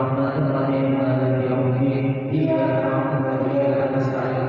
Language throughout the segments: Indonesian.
الرحمن الرحيم مالك يوم الدين إياك نعبد وإياك نستعين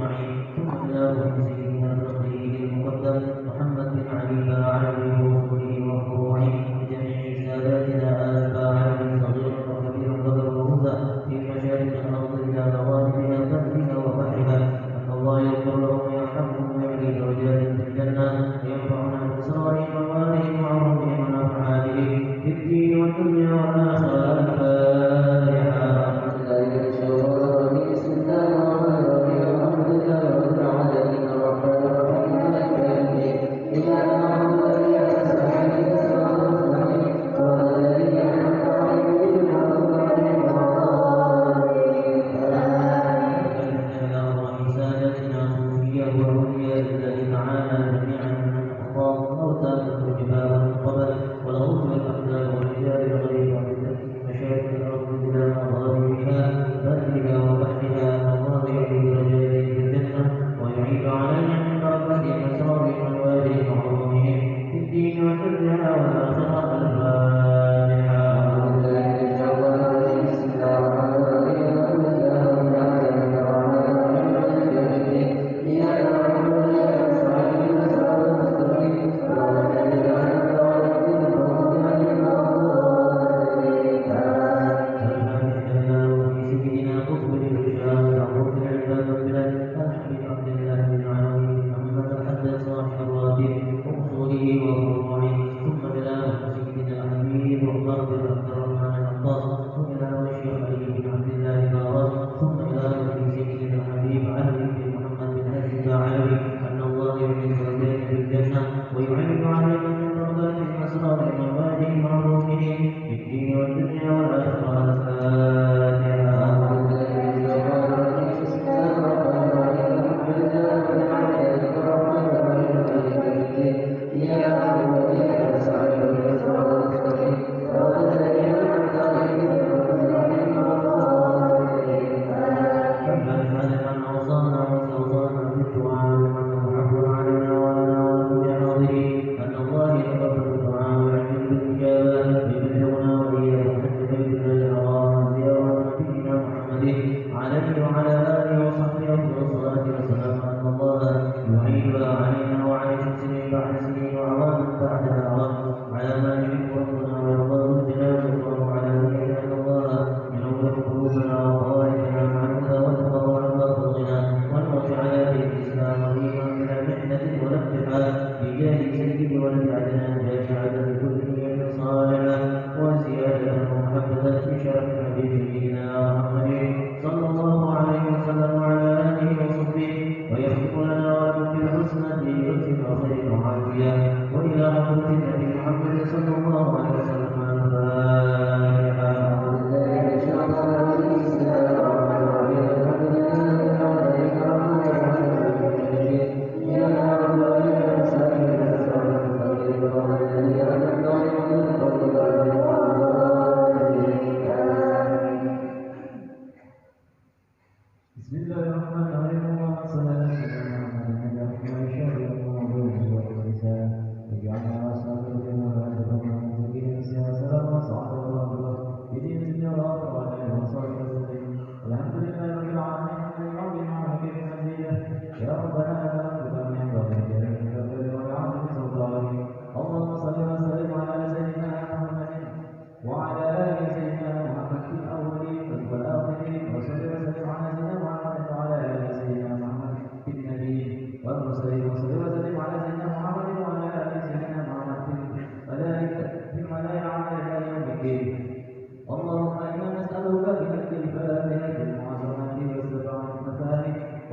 أجمعين. ثم إلى روح سيدنا الفقيه المقدم محمد بن علي الباعلوي وأصوله وفروعه بجميع ساداتنا آل الباعلوي صغيرا وكبيرا ذكرا وأنثى في مشارق الأرض إلى مغاربها برها وبحرها، أن الله يغفر لهم ويرحمهم ويعلي درجاتهم في الجنة وينفعنا بأسرارهم وأموالهم وعروضهم ونفعاتهم في الدين والدنيا والآخرة.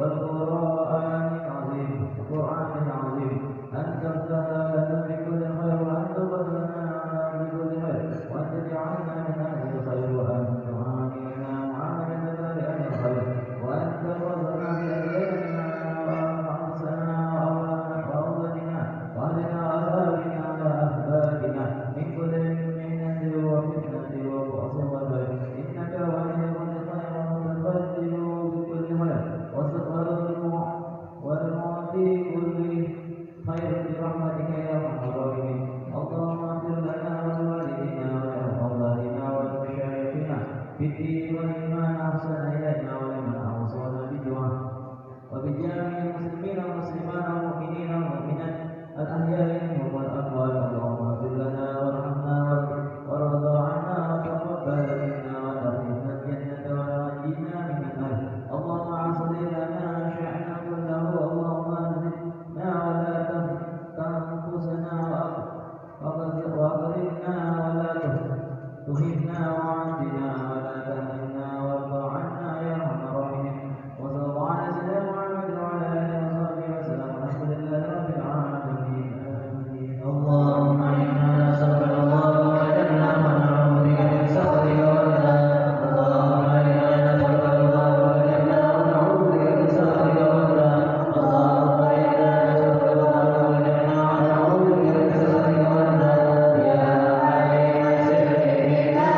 والقرآن العظيم جميع المسلمين والمسلمات والمؤمنين والمؤمنات الأحياء منهم والأموات اللهم اغفر لنا وارحمنا وارض عنا وتقبل منا وادخلنا الجنة ونجنا من النار اللهم اعصم لنا شأننا كله اللهم زدنا ولا تنقصنا وأكرمنا ولا تهنا وعافنا ولا تهنا وارض عنا يا أرحم الراحمين وصلى الله على سيدنا محمد وعلى آله وصحبه وسلم والحمد لله رب العالمين اللهم إنا نسألك الله وجل ونعوذ بك من سخطك والنار اللهم إنا نسألك الله وجل ونعوذ بك من سخطك والنار اللهم إنا نسألك الله وجل ونعوذ بك من سخطك والنار يا عليم السر إنا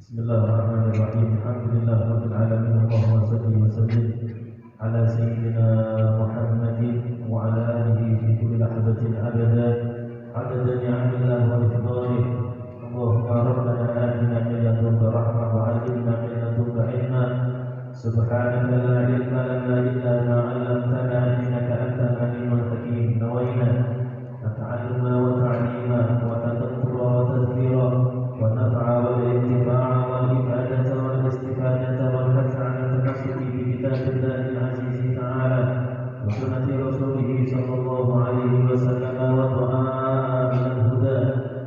Bismillahirrahmanirrahim. Alhamdulillah rabbil alamin. Allahumma shalli wa sallim ala sayyidina Muhammadin wa ala alihi fi kulli lahzatin abada adada ni'amillah wa ifdalih. Allahumma rabbana atina min ladunka rahmah wa 'allimna min ladunka ilma. Subhanaka la ilma lana illa ma 'allamtana innaka antal alimul hakim. Nawayna nata'allama wa ta'lima wa tadabbura wa tadhkira wa naf'a wa intifa'a wa ifadata wa istifadata wa al-hath 'ala at-tamassuk bi kitabillahi al-'aziz ta'ala wa sunnati rasulih sallallahu alaihi wasallam wa du'a al-huda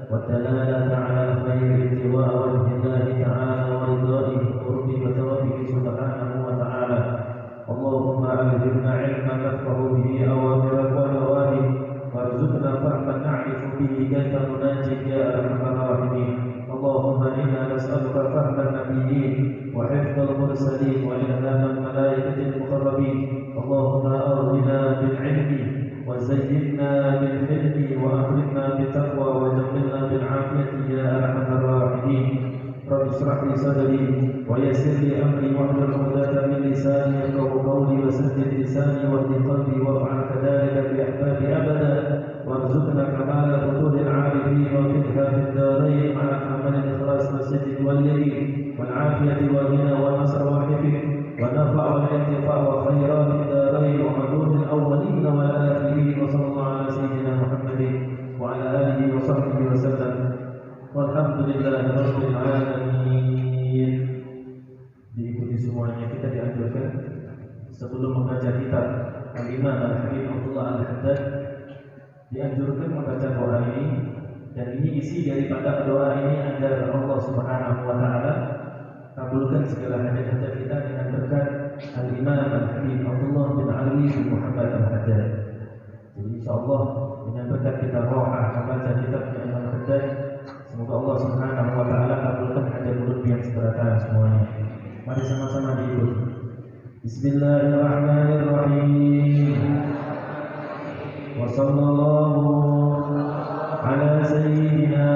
wa dalalata 'ala al-khair wa wajhillahi ta'ala wa ridaihi qurbi wa tawfiqi subhanahu wa ta'ala. Allahumma alhimna 'ilman nafqahu bihi awamiraka wa nawahi warzuqna fahman na'rifu bihi kayfa nunajika ya arhamar rahimin. Allahumma inna نسألك فهم النبيين وحفظ المرسلين وإلهام الملائكة المقربين. اللهم أغننا بالعلم وزينا بالحلم وأكرمنا بالتقوى وجملنا بالعافية يا أرحم الراحمين. رب اشرح لي صدري ويسر لي أمري واحلل عقدة من لساني يفقهوا قولي وسدد لساني واهد قلبي وافعل كذلك بأحبابي أبدا وارزقنا كمال فتوح العارفين وفتحها في الدارين مع كمال الإخلاص والصدق واليقين والعافية والغنى والنصر والحفظ والنفع والانتفاع وخيرات الدارين وحدود الأولين والآخرين. وصلى الله على سيدنا محمد وعلى آله وصحبه وسلم والحمد لله رب العالمين. Diikuti semuanya, kita dianjurkan sebelum membaca kitab Al-Imam Al-Habib Abdullah Al-Haddad dianjurkan membaca doa ini, dan ini isi daripada doa ini agar Allah Subhanahu wa taala kabulkan segala hajat-hajat kita dengan berkat Al-Imam Al-Habib Abdullah bin Ali bin Muhammad Al-Haddad. Jadi insyaallah dengan berkat kita rohah membaca kitab Al-Imam Al-Haddad, semoga Allah Subhanahu wa taala kabulkan hajat mulut yang seberatan semuanya. Mari sama-sama diikuti. Bismillahirrahmanirrahim. Wa sallallahu ala sayyidina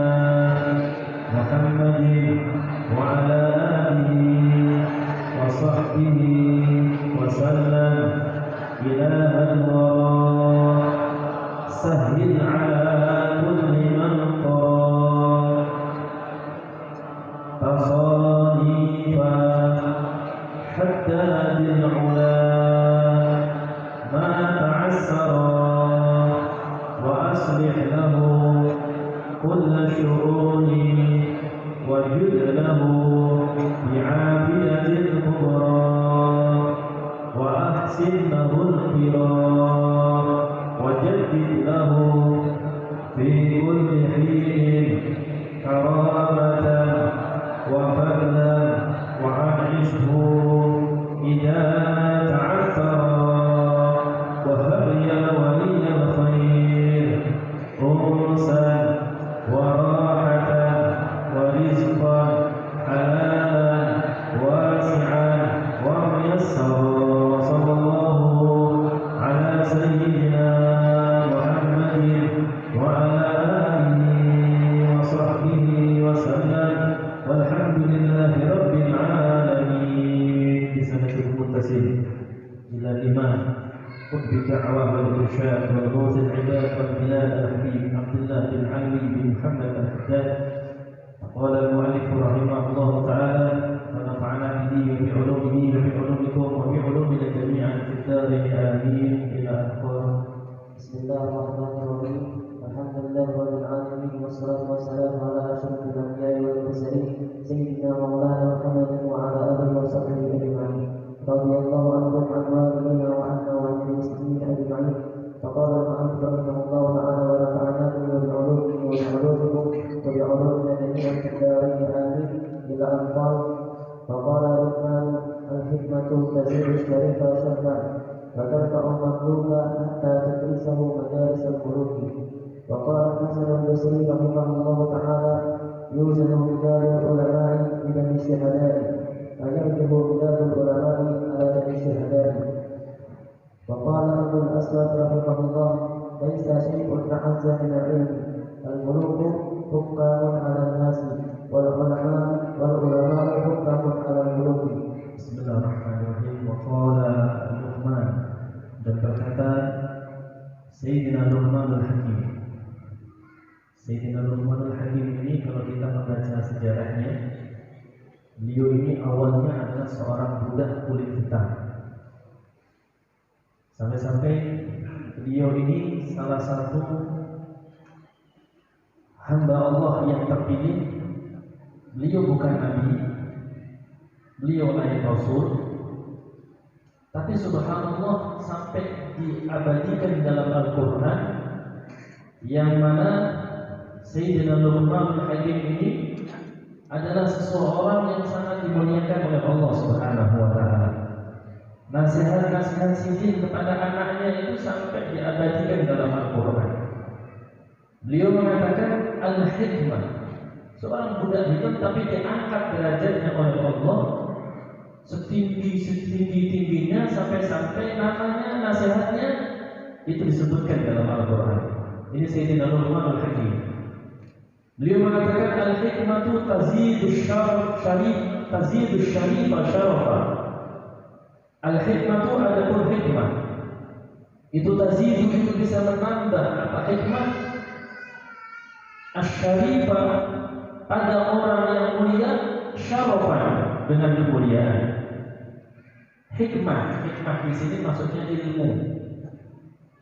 Muhammadin wa ala alihi wa sahbihi wa sallam. Ilahal wara sahil ala kulli man تصانيفا حتى بالعلا ما تعسرا وأصلح له كل شؤون وجد له بعافية الكبرى وأحسن له القرار وجدد له في كل حين كرامة وفضلا وعيشه إذا تعثر وهب يا ولي الخير أنسا وراحة ورزقا حلالا واسعا وميسرا. صلى الله على سيدنا محمد وعلى آله وصحبه وسلم والحمد لله رب العالمين. بسنة المتصل إلى الإمام قطب الدعوة والإرشاد والغوث العباد والبلاد الحبيب عبد الله بن علي بن محمد الحداد. قال المؤلف رحمه الله تعالى ونفعنا به وبعلومه وبعلومكم وبعلومنا جميعا في الدارين آمين. إلى آخره. بسم الله الرحمن الرحيم. الحمد لله رب العالمين والصلاة والسلام على أشرف الأنبياء والمرسلين سيدنا مولانا محمد وعلى آله وصحبه أجمعين. رضي الله عنهم عن والدينا وعنا وعن المسلمين أجمعين. فقال المؤلف رحمه الله تعالى ونفعنا به وبعلومه وبعلومكم وبعلومنا جميعا في الدارين آمين. إلى أن قال فقال لقمان الحكمة تزيد الشريف شرفا وترفع المخلوق حتى تدرسه مجالس الملوك. وقال الحسن البصري رحمه الله تعالى يوزن بلاد العلماء بدم الشهداء فيرجح بلاد العلماء على دم الشهداء. وقال أبو الأسود رحمه الله ليس شيء أعز من العلم. الملوك حكام على الناس والعلماء حكام على الملوك. Bismillahirrahmanirrahim. Wa qala Luqman, dan berkata Sayyidina Luqman Al-Hakim. Sayyidina Luqman Al-Hakim ini kalau kita membaca sejarahnya, beliau ini awalnya adalah seorang budak kulit hitam. Sampai-sampai beliau ini salah satu hamba Allah yang terpilih. Beliau bukan nabi, beliau adalah rasul, tapi subhanallah sampai diabadikan dalam Al-Quran, yang mana Sayyidina Luqman Al-Hakim ini adalah seseorang yang sangat dimuliakan oleh Allah Subhanahu wa taala. Nasihat-nasihat sihir kepada anaknya itu sampai diabadikan dalam Al-Quran. Beliau mengatakan al-hikmah Seorang budak hitam tapi diangkat derajatnya oleh Allah setinggi-tingginya sampai namanya, nasihatnya itu disebutkan dalam Al-Quran. Ini Sayyidina Luqman Al-Hakim. Beliau mengatakan al-hikmatu tazidus syarifa syarafa. Al-hikmatu adapun hikmah itu tazidu, itu bisa menambah apa hikmah asy-syarifa pada orang yang mulia, syarafan dengan kemuliaan. Hikmah di sini maksudnya ilmu.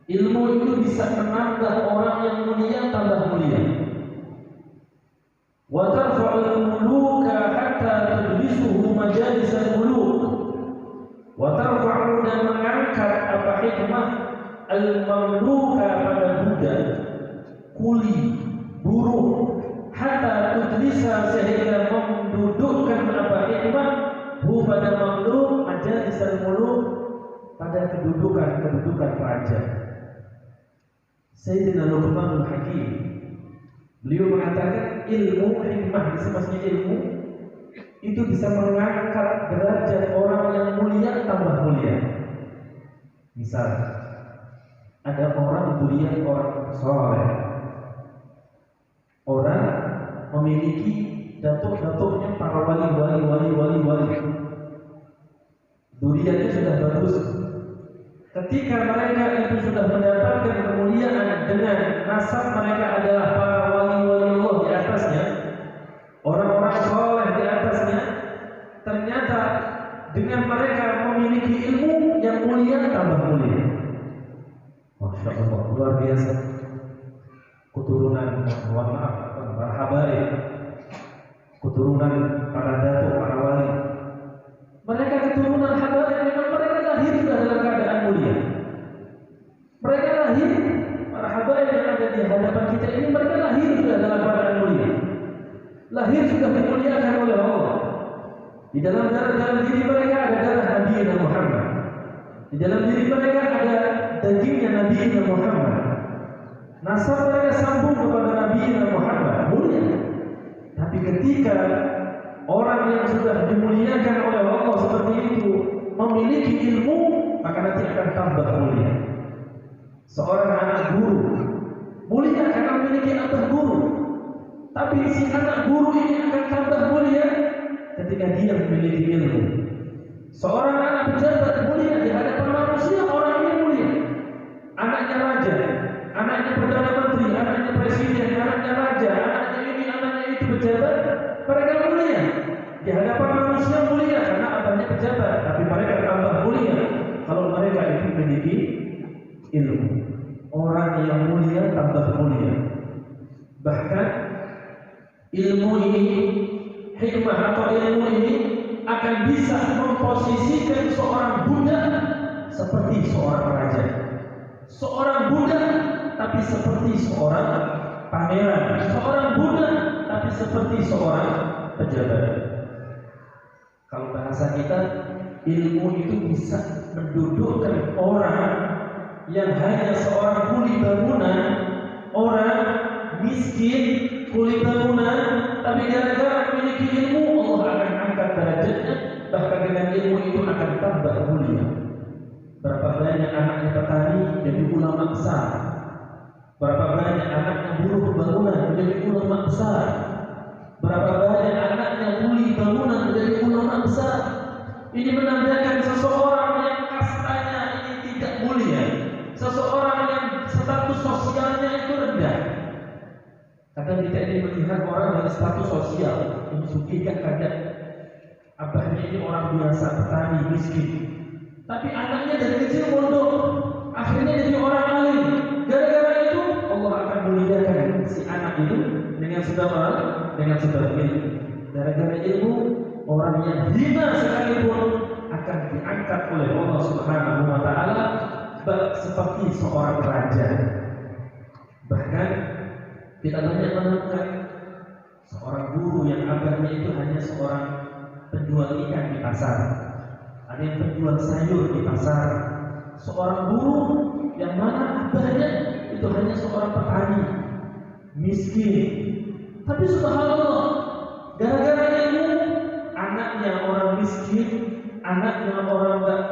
Ilmu itu bisa menambah orang yang mulia tambah mulia. Wa tarfa'ul muluka hatta tadlisuhu majalisal muluk. Wa tarfa'u, dan mengangkat apa hikmah al-mamluka pada budak, kuli, buruh, hatta tudlisa sehingga mendudukkan apa hikmah hu pada mamluk majalisal muluk, pada kedudukan raja. Sayyidina Luqman Al-Hakim, beliau mengatakan ilmu, hikmah di sini ilmu itu bisa mengangkat derajat orang yang mulia tambah mulia. Misal ada orang mulia, orang soleh, orang memiliki datuk-datuknya para wali. Duriannya sudah bagus. Ketika mereka itu sudah mendapatkan kemuliaan dengan nasab mereka adalah para wali Allah di atasnya, orang-orang soleh di atasnya, ternyata dengan mereka memiliki ilmu yang mulia tambah mulia. Masya Allah, luar biasa. Keturunan, mohon maaf, para habaib, keturunan para datuk, para wali. Mereka keturunan habaib, memang mereka lahir sudah dalam keadaan mulia. Mereka lahir, para habaib yang ada di hadapan kita ini, mereka lahir sudah dalam keadaan mulia. Lahir sudah dimuliakan oleh Allah. Di dalam diri mereka ada darah Nabi Muhammad. Di dalam diri mereka ada dagingnya Nabi Muhammad. Nasab mereka sambung kepada Nabi Muhammad, mulia. Tapi ketika orang yang sudah dimuliakan oleh Allah seperti itu memiliki ilmu, maka nanti akan tambah mulia. Seorang anak guru mulia karena memiliki anak guru. Tapi si anak guru ini akan tambah mulia ketika dia memiliki ilmu. Seorang anak pejabat mulia di hadapan manusia, orang ini mulia. Anaknya raja, anaknya perdana menteri, anaknya presiden, anaknya raja, anaknya ini, anaknya itu pejabat, mereka mulia. Di hadapan manusia mulia karena abahnya pejabat, tapi mereka tambah mulia kalau mereka itu memiliki ilmu. Orang yang mulia tambah mulia. Bahkan ilmu ini, hikmah atau ilmu ini akan bisa memposisikan seorang budak seperti seorang raja. Seorang budak tapi seperti seorang pangeran. Seorang budak tapi seperti seorang pejabat. Kalau bahasa kita, ilmu itu bisa mendudukkan orang yang hanya seorang kuli bangunan, orang miskin kuli bangunan, tapi gara-gara memiliki ilmu Allah akan angkat derajatnya, bahkan dengan ilmu itu akan tambah mulia. Berapa banyak anaknya petani jadi ulama besar, berapa banyak anaknya buruh bangunan menjadi ulama besar, berapa banyak anaknya kuli bangunan menjadi ulama besar. Ini menandakan seseorang yang kastanya ini tidak mulia, seseorang yang status sosialnya itu rendah. Kadang kita ini melihat orang dari status sosial, ini sugih kan kadang abahnya ini orang biasa, petani, miskin, tapi anaknya dari kecil mondok, akhirnya jadi orang alim. Gara-gara itu Allah akan muliakan si anak itu dengan sebab ilmu. Gara-gara ilmu, orang yang hina sekalipun akan diangkat oleh Allah Subhanahu wa Ta'ala seperti seorang raja. Bahkan kita banyak menemukan seorang guru yang abahnya itu hanya seorang penjual ikan di pasar, ada yang penjual sayur di pasar. Seorang guru yang mana abahnya itu hanya seorang petani miskin, Tapi subhanallah, gara-gara ilmu, anaknya orang miskin, anaknya orang nggak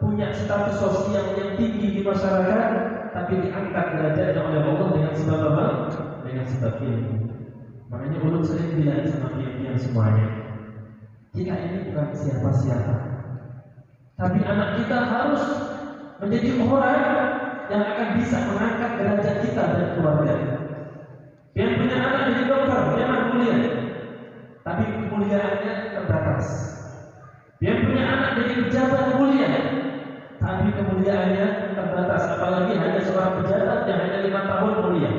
punya status sosial yang tinggi di masyarakat, tapi diangkat derajatnya oleh Allah dengan sebab apa? Dengan sebab ilmu. Makanya ulun sering bilang sama pian-pian semuanya, kita ini bukan siapa-siapa, tapi anak kita harus menjadi orang yang akan bisa mengangkat derajat kita dan keluarga. Yang punya anak jadi dokter, memang mulia, tapi kemuliaannya terbatas. Yang punya anak jadi pejabat mulia, tapi kemuliaannya terbatas. Apalagi hanya seorang pejabat yang hanya 5 tahun mulia,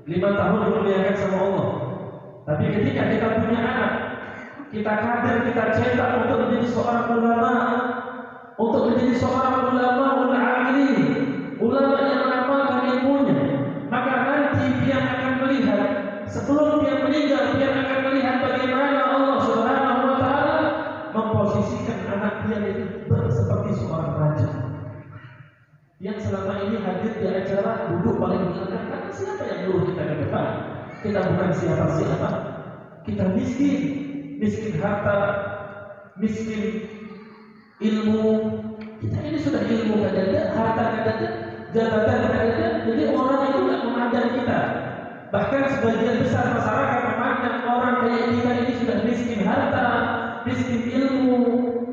5 tahun dimuliakan sama Allah. Tapi ketika kita punya anak, kita kader, kita cetak untuk menjadi seorang ulama, untuk menjadi seorang ulama amilin, ulama yang mengamalkan ilmunya, maka nanti dia akan melihat, sebelum dia meninggal, dia akan melihat bagaimana Allah Subhanahu wa taala memposisikan anak dia itu seperti seorang raja yang selama ini hadir di acara duduk paling belakang. Karena siapa yang dulu kita ke depan? Kita bukan siapa-siapa. Kita miskin harta, miskin ilmu. Kita ini sudah ilmu kadang-kadang, harta kadang-kadang, jabatan kadang-kadang. Jadi orang itu tidak memandang kita. Bahkan sebagian besar masyarakat memandang orang kayak kita ini sudah miskin harta, miskin ilmu,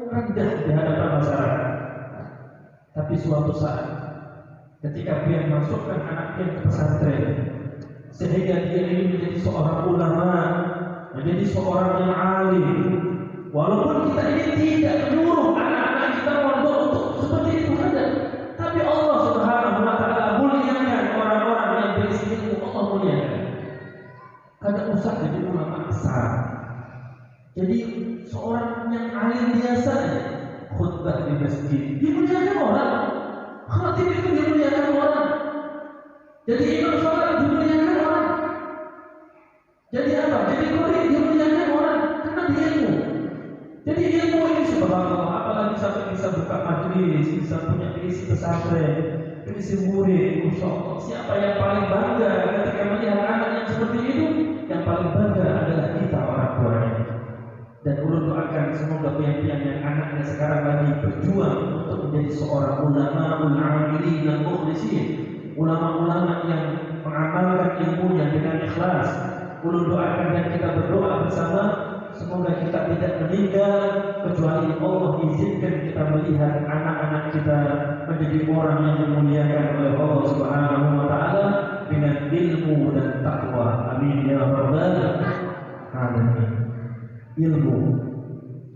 rendah di hadapan masyarakat. Tapi suatu saat, ketika dia masukkan anak dia ke pesantren, sehingga dia ini menjadi seorang ulama, menjadi seorang yang alim, walaupun kita ini tidak menyuruh anak-anak kita mondok untuk seperti itu ada, tapi Allah Subhanahu wa taala muliakan orang-orang yang berisi ilmu. Allah muliakan. Kada usah jadi ulama besar, jadi seorang yang alim biasa, khutbah di masjid dimuliakan orang, khatib itu dimuliakan orang, jadi imam sholat dimuliakan orang, jadi apa? Jadi qori dimuliakan orang karena dia ilmu. Jadi ilmu ini subhanallah, apalagi sampai bisa buka majelis, bisa punya isi pesantren, isi murid, insya Allah. Siapa yang paling bangga ketika melihat anak yang seperti itu? Yang paling bangga adalah kita orang tuanya. Dan ulun doakan semoga pian-pian yang anaknya sekarang lagi berjuang untuk menjadi seorang ulama amilin dan mukhlisin, ulama-ulama yang mengamalkan ilmunya dengan ikhlas. Ulun doakan dan kita berdoa bersama, semoga kita tidak meninggal kecuali Allah izinkan kita melihat anak-anak kita menjadi orang yang dimuliakan oleh Allah Subhanahu wa taala dengan ilmu dan takwa. Amin ya rabbal alamin. Ilmu,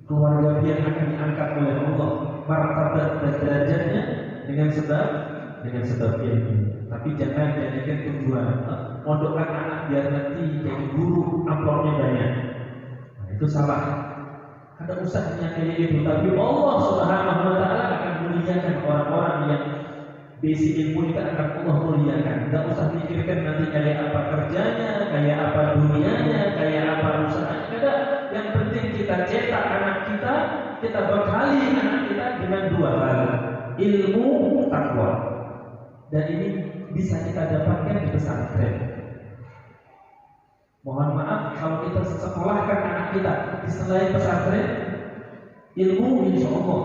keluarga dia akan diangkat oleh Allah, martabat dan derajatnya dengan sebab ilmu. Tapi jangan jadikan tujuan mondokkan anak biar nanti jadi guru amplopnya banyak. Nah, itu salah. Ada usahanya kayak itu. Tapi Allah Subhanahu wa taala akan muliakan orang-orang yang basic ilmu itu akan Allah muliakan. Tidak usah pikirkan nanti kayak apa kerjanya, kayak apa dunianya, kayak apa usahanya. Tidak. Yang penting kita cetak anak kita, kita bekali anak kita dengan 2 hal, ilmu, takwa. Dan ini bisa kita dapatkan di pesantren. Mohon maaf kalau kita sekolahkan anak kita di selain pesantren, ilmu insya Allah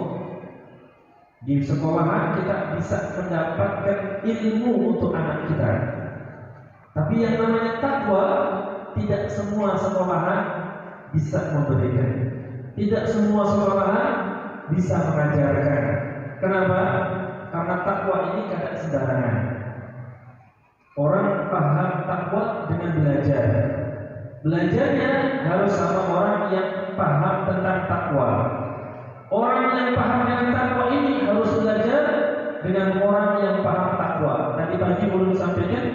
di sekolahan kita bisa mendapatkan ilmu untuk anak kita. Tapi yang namanya takwa tidak semua sekolahan bisa memberikan, tidak semua sekolahan bisa mengajarkan. Kenapa? Karena takwa ini kadang sembarangan. Orang paham takwa dengan belajar. Belajarnya harus sama orang yang paham tentang takwa. Orang yang paham dengan takwa ini harus belajar dengan orang yang paham takwa. Tadi pagi belum sampaikan,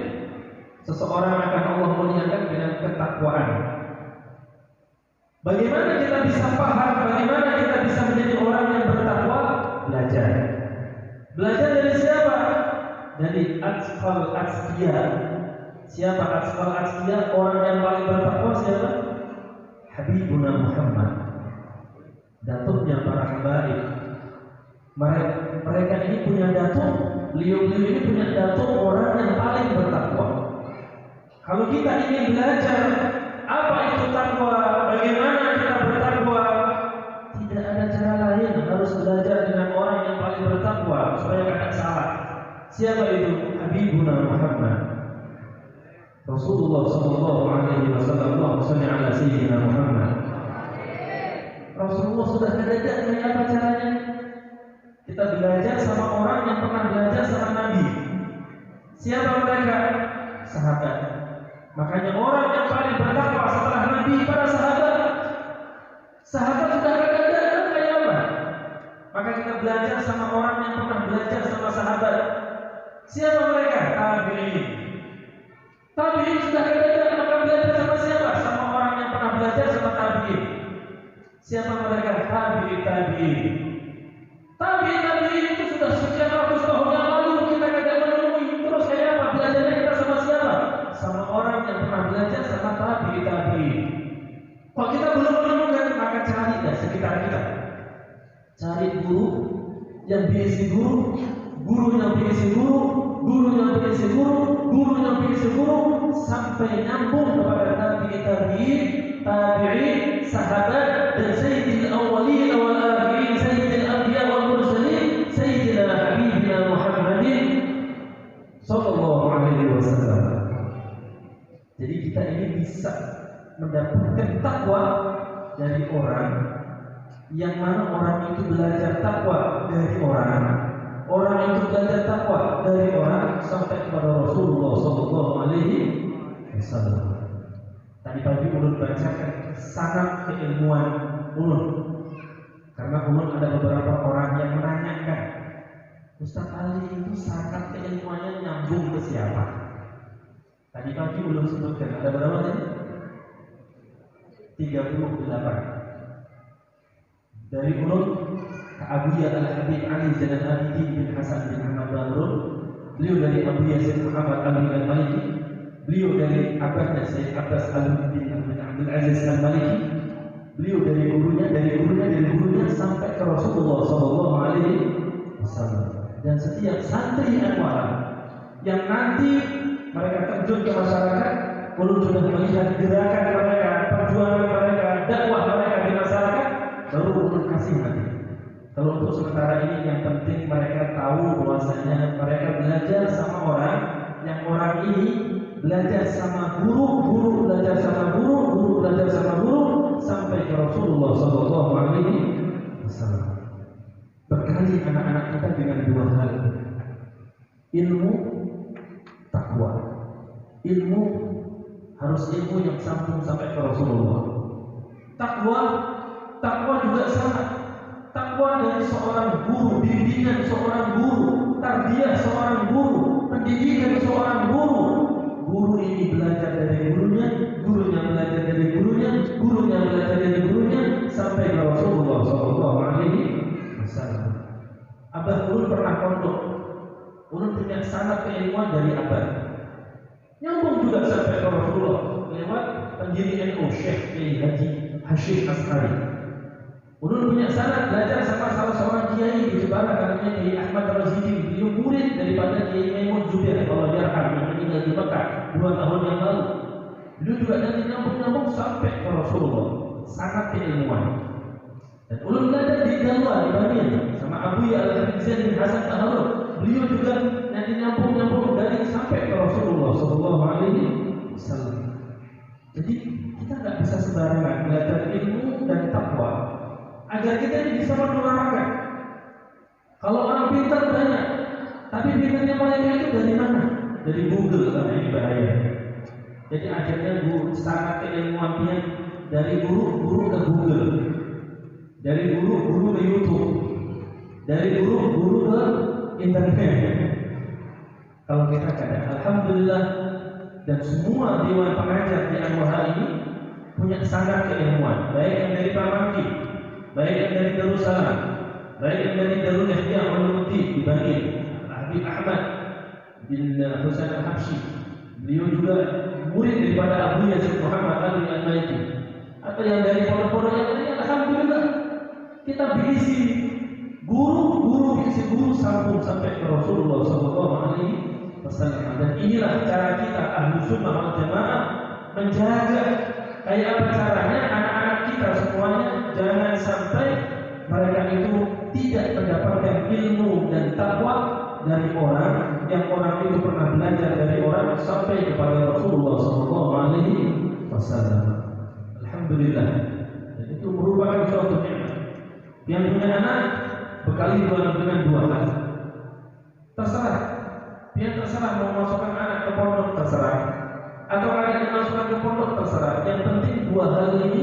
seseorang akan Allah muliakan dengan ketakwaan. Bagaimana kita bisa paham, bagaimana kita bisa menjadi orang yang bertakwa? Belajar. Belajar dari siapa? Dari atqal atqiya. Siapa atqal atqiya? Orang yang paling bertakwa siapa? Habibuna Muhammad, datuknya para habaib. Mereka ini punya datuk, beliau-beliau ini punya datuk orang yang paling bertakwa. Kalau kita ingin belajar Apa itu takwa? Bagaimana kita bertakwa? Tidak ada cara lain, harus belajar dengan orang yang paling bertakwa supaya tidak salah. Siapa itu? Habibuna Muhammad Rasulullah sallallahu alaihi wasallam. Allahumma shalli ala sayyidina Muhammad. Rasulullah sudah ada dari apa caranya? Kita belajar sama orang yang pernah belajar sama Nabi. Siapa mereka? Sahabat. Makanya orang yang paling bertakwa setelah Nabi para sahabat. Sahabat sudah ada kayak apa? Maka kita belajar sama orang yang pernah belajar sama sahabat. Siapa mereka? Tabi'in. Tabi'in sudah ada, maka belajar sama siapa? Sama orang yang pernah belajar sama tabi'in. Siapa mereka? Tabi'in. Tabi'in itu sudah sekian ratus tahun yang lalu kita tidak menemui. Terus kayak apa? Belajarnya kita sama siapa? Sama orang yang pernah belajar sama tabi'in. Kalau kita belum menemukan, maka cari dari sekitar kita. Cari guru yang berisi guru, guru yang berisi guru, guru yang berisi guru, guru yang berisi guru, sampai nyambung kepada tabi'in, sahabat, dan sayyidil awwalin wal akhirin, sayyidil anbiya wal mursalin, sayyidina habibina Muhammadin sallallahu alaihi wasallam. Jadi kita ini bisa mendapatkan takwa dari orang yang mana orang itu belajar takwa dari orang itu belajar takwa dari orang sampai kepada Rasulullah sallallahu alaihi wasallam. Tadi pagi ulun bacakan sanad keilmuan ulun, karena ulun ada beberapa orang yang menanyakan, Ustaz Ali itu sanad keilmuannya nyambung ke siapa? Tadi pagi ulun sebutkan ada berapa tadi? 38. Dari ulun ke Abuya Al-Habib Ali Zainal Abidin bin Hasan bin Ahmad Badrun, beliau dari Abuya Syekh Muhammad Ali Al-Maliki, beliau dari abahnya Syekh Abbas bin Abdul Aziz Al-Maliki, beliau dari gurunya sampai ke Rasulullah sallallahu alaihi wasallam. Dan setiap santri Anwar yang nanti mereka terjun ke masyarakat, ulun sudah melihat gerakan mereka, perjuangan mereka, dakwah mereka di masyarakat, baru ulun kasih hati. Kalau untuk sementara ini yang penting mereka tahu bahwasanya mereka belajar sama orang yang orang ini belajar sama guru belajar sama guru belajar sama guru sampai ke Rasulullah sallallahu alaihi wasallam. Bekali anak-anak kita dengan dua hal: ilmu, takwa. Ilmu harus ilmu yang sambung sampai ke Rasulullah. Takwa juga sama. Takwa dari seorang guru, bimbingan seorang guru, tarbiyah seorang guru, pendidikan seorang guru. Guru ini belajar dari gurunya, gurunya belajar dari gurunya, gurunya belajar dari gurunya sampai ke Rasulullah sallallahu alaihi wasallam. Abah ulun pernah pondok. Ulun punya sanad keilmuan dari abah. Nyambung juga sampai ke Rasulullah lewat pendiri NU Syekh Haji Hashim Ashari. Ulun punya sanad belajar sama salah seorang kiai di Jepara, namanya Kiai Ahmad Razidi. Beliau murid daripada Kiai Maimun Zubair, Allah yarham, yang meninggal di Mekah 2 tahun yang lalu. Beliau juga nanti nyambung sampai ke Rasulullah, sanad keilmuan. Dan ulun belajar di Galwa di Bamil sama Abuya Al-Habib bin Hasan Taharun. Beliau juga nanti nyambung dari sampai ke Rasulullah sallallahu alaihi wasallam. Jadi kita nggak bisa sembarangan belajar ilmu dan takwa agar kita ini bisa menularkan. Kalau orang pintar banyak, tapi pintarnya mereka itu dari mana? Dari Google, karena ini bahaya. Jadi akhirnya sangat keilmuannya dari guru ke Google, dari guru ke YouTube, dari guru ke internet. Kalau kita kadang, alhamdulillah, dan semua dewan pengajar di Anwar ini punya sanad keilmuan, baik yang dari Pamangki, baik yang dari Darussalam, baik yang dari Darul Ihya Ulumuddin di Bangil, Habib Ahmad bin Husain Al-Habsyi. Beliau juga murid daripada Abu Yazid Muhammad Ali Al-Maliki. Atau yang dari pondok-pondok yang lain, alhamdulillah kita berisi guru sambung sampai ke Rasulullah sallallahu alaihi wasallam. Dan inilah cara kita Ahlus Sunnah wal Jamaah menjaga Kayak apa caranya? Anak-anak kita semuanya jangan sampai mereka itu tidak mendapatkan ilmu dan takwa dari orang yang orang itu pernah belajar dari orang sampai kepada Rasulullah SAW. Alhamdulillah. Dan itu merupakan suatu nikmat. Yang punya anak bekali dengan dua hal. Terserah. Dia terserah mau masukkan anak ke pondok, terserah. Atau anak dimasukkan ke pondok, terserah. Yang penting dua hal ini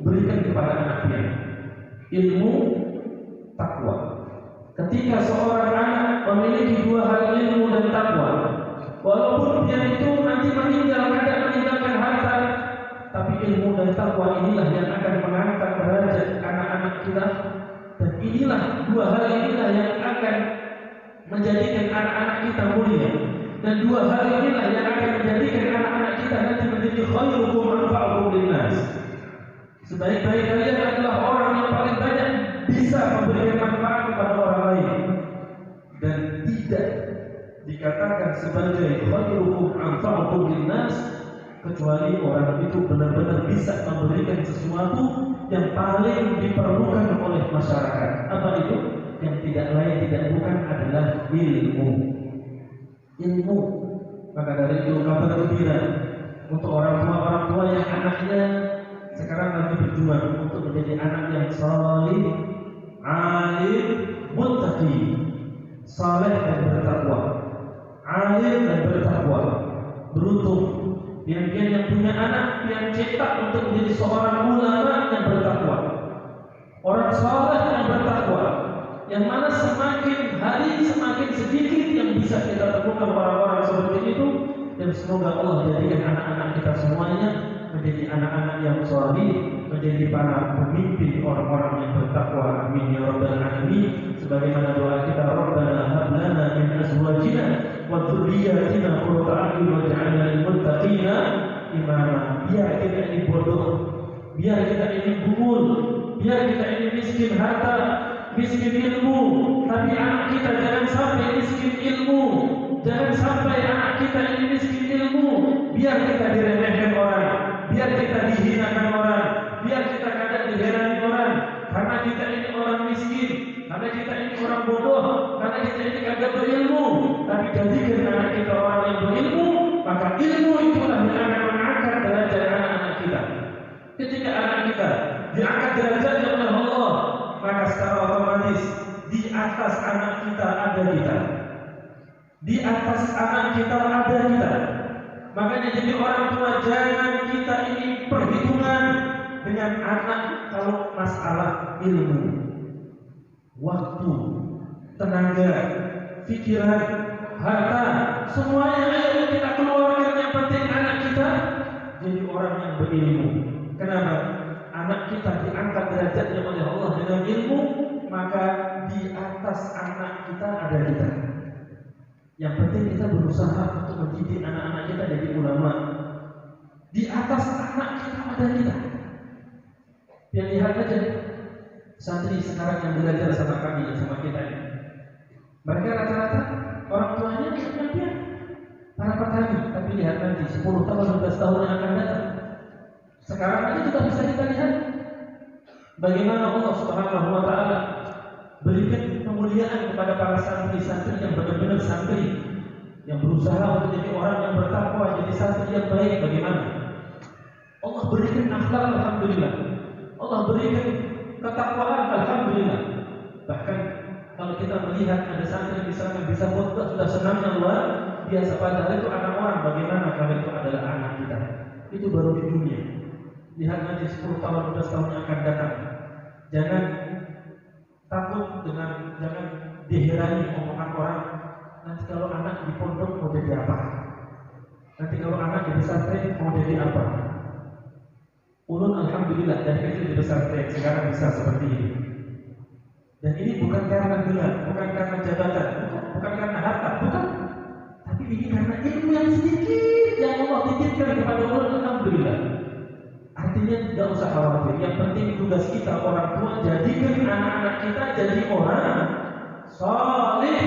berikan kepada anak dia. Ilmu, takwa. Ketika seorang anak memiliki dua hal ilmu dan takwa, walaupun dia itu nanti meninggalkan harta, tapi ilmu dan takwa inilah yang akan mengangkat derajat anak-anak kita. Dan inilah dua hal inilah yang akan menjadikan anak-anak kita mulia. Dan dua hal inilah yang akan menjadikan anak-anak kita nanti menjadi khairukum anfa'ukum linnas. Sebaik-baik kalian adalah orang yang paling banyak bisa memberikan manfaat kepada orang lain. Dan tidak dikatakan sebagai khairukum anfa'ukum linnas kecuali orang itu benar-benar bisa memberikan sesuatu yang paling diperlukan oleh masyarakat. Apa itu? Yang tidak lain tidak bukan adalah ilmu. Ilmu. Maka dari itu kabar gembira untuk orang tua yang anaknya sekarang lagi berjuang untuk menjadi anak yang salih, alim, muttaqi, saleh dan bertakwa, alim dan bertakwa. Beruntung yang punya anak yang cetak untuk menjadi seorang ulama yang bertakwa, orang saleh yang bertakwa, yang mana semakin hari semakin sedikit yang bisa kita temukan orang-orang seperti itu. Dan semoga Allah jadikan anak-anak kita semuanya menjadi anak-anak yang salih, menjadi para pemimpin orang-orang yang bertakwa. Amin ya rabbal alamin. Sebagaimana doa kita, Rabbana hab lana min azwajina wa dzurriyyatina qurrata a'yun waj'alna lil muttaqina imama. Biar kita ini bodoh, biar kita ini bungul, biar kita ini miskin harta, miskin ilmu, tapi anak kita jangan sampai miskin ilmu. Jangan sampai anak kita ini miskin ilmu. Biar kita diremehkan orang, biar kita dihinakan orang, biar kita kadang diherani orang, karena kita ini orang miskin, karena kita ini orang bodoh, karena kita ini kagak berilmu. Tapi jadikan anak kita orang yang berilmu, maka ilmu itulah yang akan mengangkat derajat anak-anak kita. Ketika anak kita diangkat derajatnya oleh Allah, maka secara otomatis di atas anak kita ada kita. Di atas anak kita ada kita. Makanya jadi orang tua jangan kita ini perhitungan dengan anak kalau masalah ilmu, waktu, tenaga, pikiran, harta, semuanya ayo kita keluarkan. Yang penting anak kita jadi orang yang berilmu. Kenapa? Anak kita diangkat derajatnya oleh Allah dengan ilmu, maka di atas anak kita ada kita. Yang penting kita berusaha untuk mendidik anak-anak kita jadi ulama. Di atas anak kita ada kita. Yang lihat aja santri sekarang yang belajar sama kami dan sama kita ini. Mereka rata-rata orang tuanya dia para petani, tapi lihat nanti 10 tahun, 15 tahun yang akan datang. Sekarang aja kita bisa kita lihat bagaimana Allah Subhanahu wa taala berikan kemuliaan kepada para santri-santri yang benar-benar santri, yang berusaha untuk jadi orang yang bertakwa, jadi santri yang baik. Bagaimana Allah berikan akhlak, alhamdulillah. Allah berikan ketakwaan, alhamdulillah. Bahkan kalau kita melihat ada santri misalnya bisa khutbah sudah senang luar biasa, padahal itu anak orang. Bagaimana kalau itu adalah anak kita? Itu baru di dunia. Lihat nanti 10 tahun, 15 tahun yang akan datang. Jangan takut dengan, jangan diherani omongan orang. Nanti kalau anak di pondok mau jadi apa? Nanti kalau anak di pesantren mau jadi apa? Ulun alhamdulillah dari kecil di pesantren sekarang bisa seperti ini. Dan ini bukan karena gelar, bukan karena jabatan, bukan karena harta, bukan. Tapi ini karena ilmu yang sedikit yang Allah titipkan kepada ulun, alhamdulillah. Artinya tidak usah khawatir. Yang penting tugas kita orang tua jadikan anak-anak kita jadi orang saleh,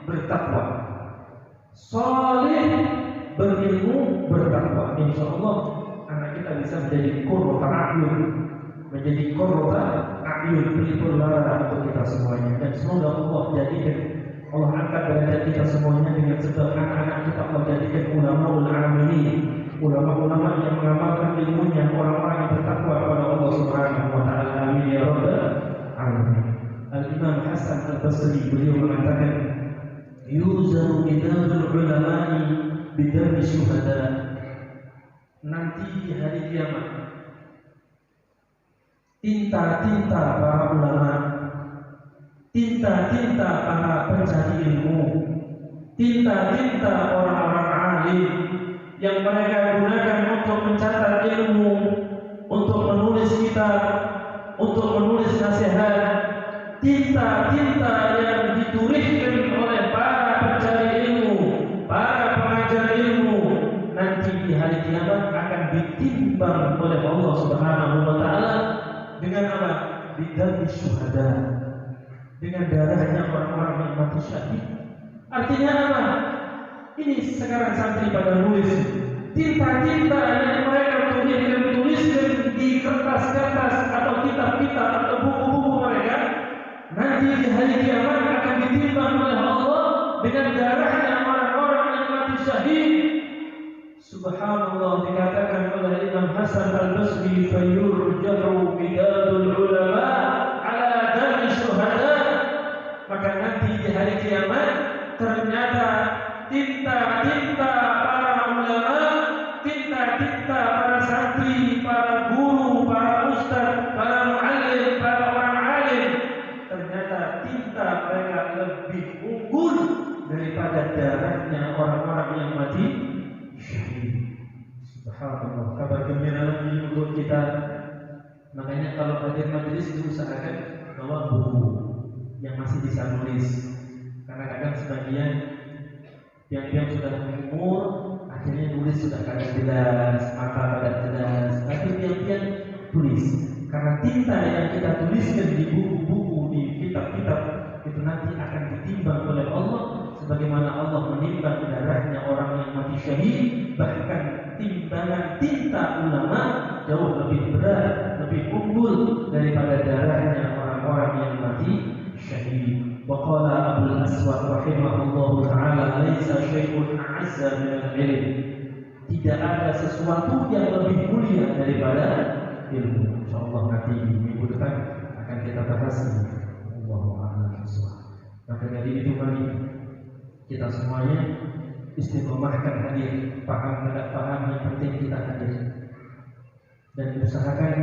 bertakwa, saleh, berilmu, bertakwa. Insya Allah anak kita bisa menjadi qurrata a'yun, menjadi qurrata a'yun, pelipur lara untuk kita semuanya. Dan semoga Allah jadikan, Allah angkat derajat kita semuanya dengan sebab anak-anak kita Allah jadikan ulama-ul amilin, ulama-ulama yang mengamalkan ilmunya, orang-orang yang bertakwa kepada Allah Subhanahu wa taala. Amin ya rabbal alamin. Al-Imam Hasan Al-Basri beliau mengatakan, yuzanu bidadul ulama'i bidami syuhada. Nanti di hari kiamat, tinta-tinta para ulama, tinta-tinta para pencari ilmu, tinta-tinta orang-orang alim yang mereka gunakan untuk mencatat ilmu, untuk menulis kitab, untuk menulis nasihat, tinta-tinta yang dituliskan oleh para pencari ilmu, para pengajar ilmu, nanti di hari kiamat akan ditimbang oleh Allah Subhanahu wa taala dengan apa? Bidami syuhada, dengan darahnya orang-orang yang mati syahid. Artinya apa? Ini sekarang santri pada nulis tinta-tinta yang mereka tuliskan di kertas-kertas atau kitab-kitab atau buku-buku mereka, nanti di hari kiamat akan ditimbang oleh Allah dengan darahnya orang-orang yang mati syahid. Subhanallah, dikatakan oleh Imam Hasan Al-Basri, fayurjahu bidadul ulama ala dami syuhada. Maka nanti di hari kiamat ternyata tinta-tinta para ulama, tinta-tinta para santri, para guru, para ustaz, para muallim, para orang alim, ternyata tinta mereka lebih unggul daripada darahnya orang-orang yang mati syahid. Subhanallah, kabar gembira lagi untuk kita. Makanya kalau hadir majelis diusahakan bawa buku yang masih bisa nulis, karena kadang sebagian yang sudah umur akhirnya nulis sudah kadang jelas, maka kadang jelas, tapi tiap-tiap tulis, karena tinta yang kita tuliskan di buku-buku, di kitab-kitab itu nanti akan ditimbang oleh Allah sebagaimana Allah menimbang darahnya orang yang mati syahid. Bahkan timbangan tinta ulama jauh lebih berat, lebih unggul daripada darahnya orang-orang yang mati syahid. Waqala Abul Aswad rahimahullahu ta'ala, laisa syai'un a'azza minal ilm. Tidak ada sesuatu yang lebih mulia daripada ilmu. Insyaallah nanti minggu depan akan kita bahas ini. Allahu a'lam bishawab. Maka dari itu mari kita semuanya istiqomahkan hadir, paham tidak paham, yang penting kita hadir. Dan usahakan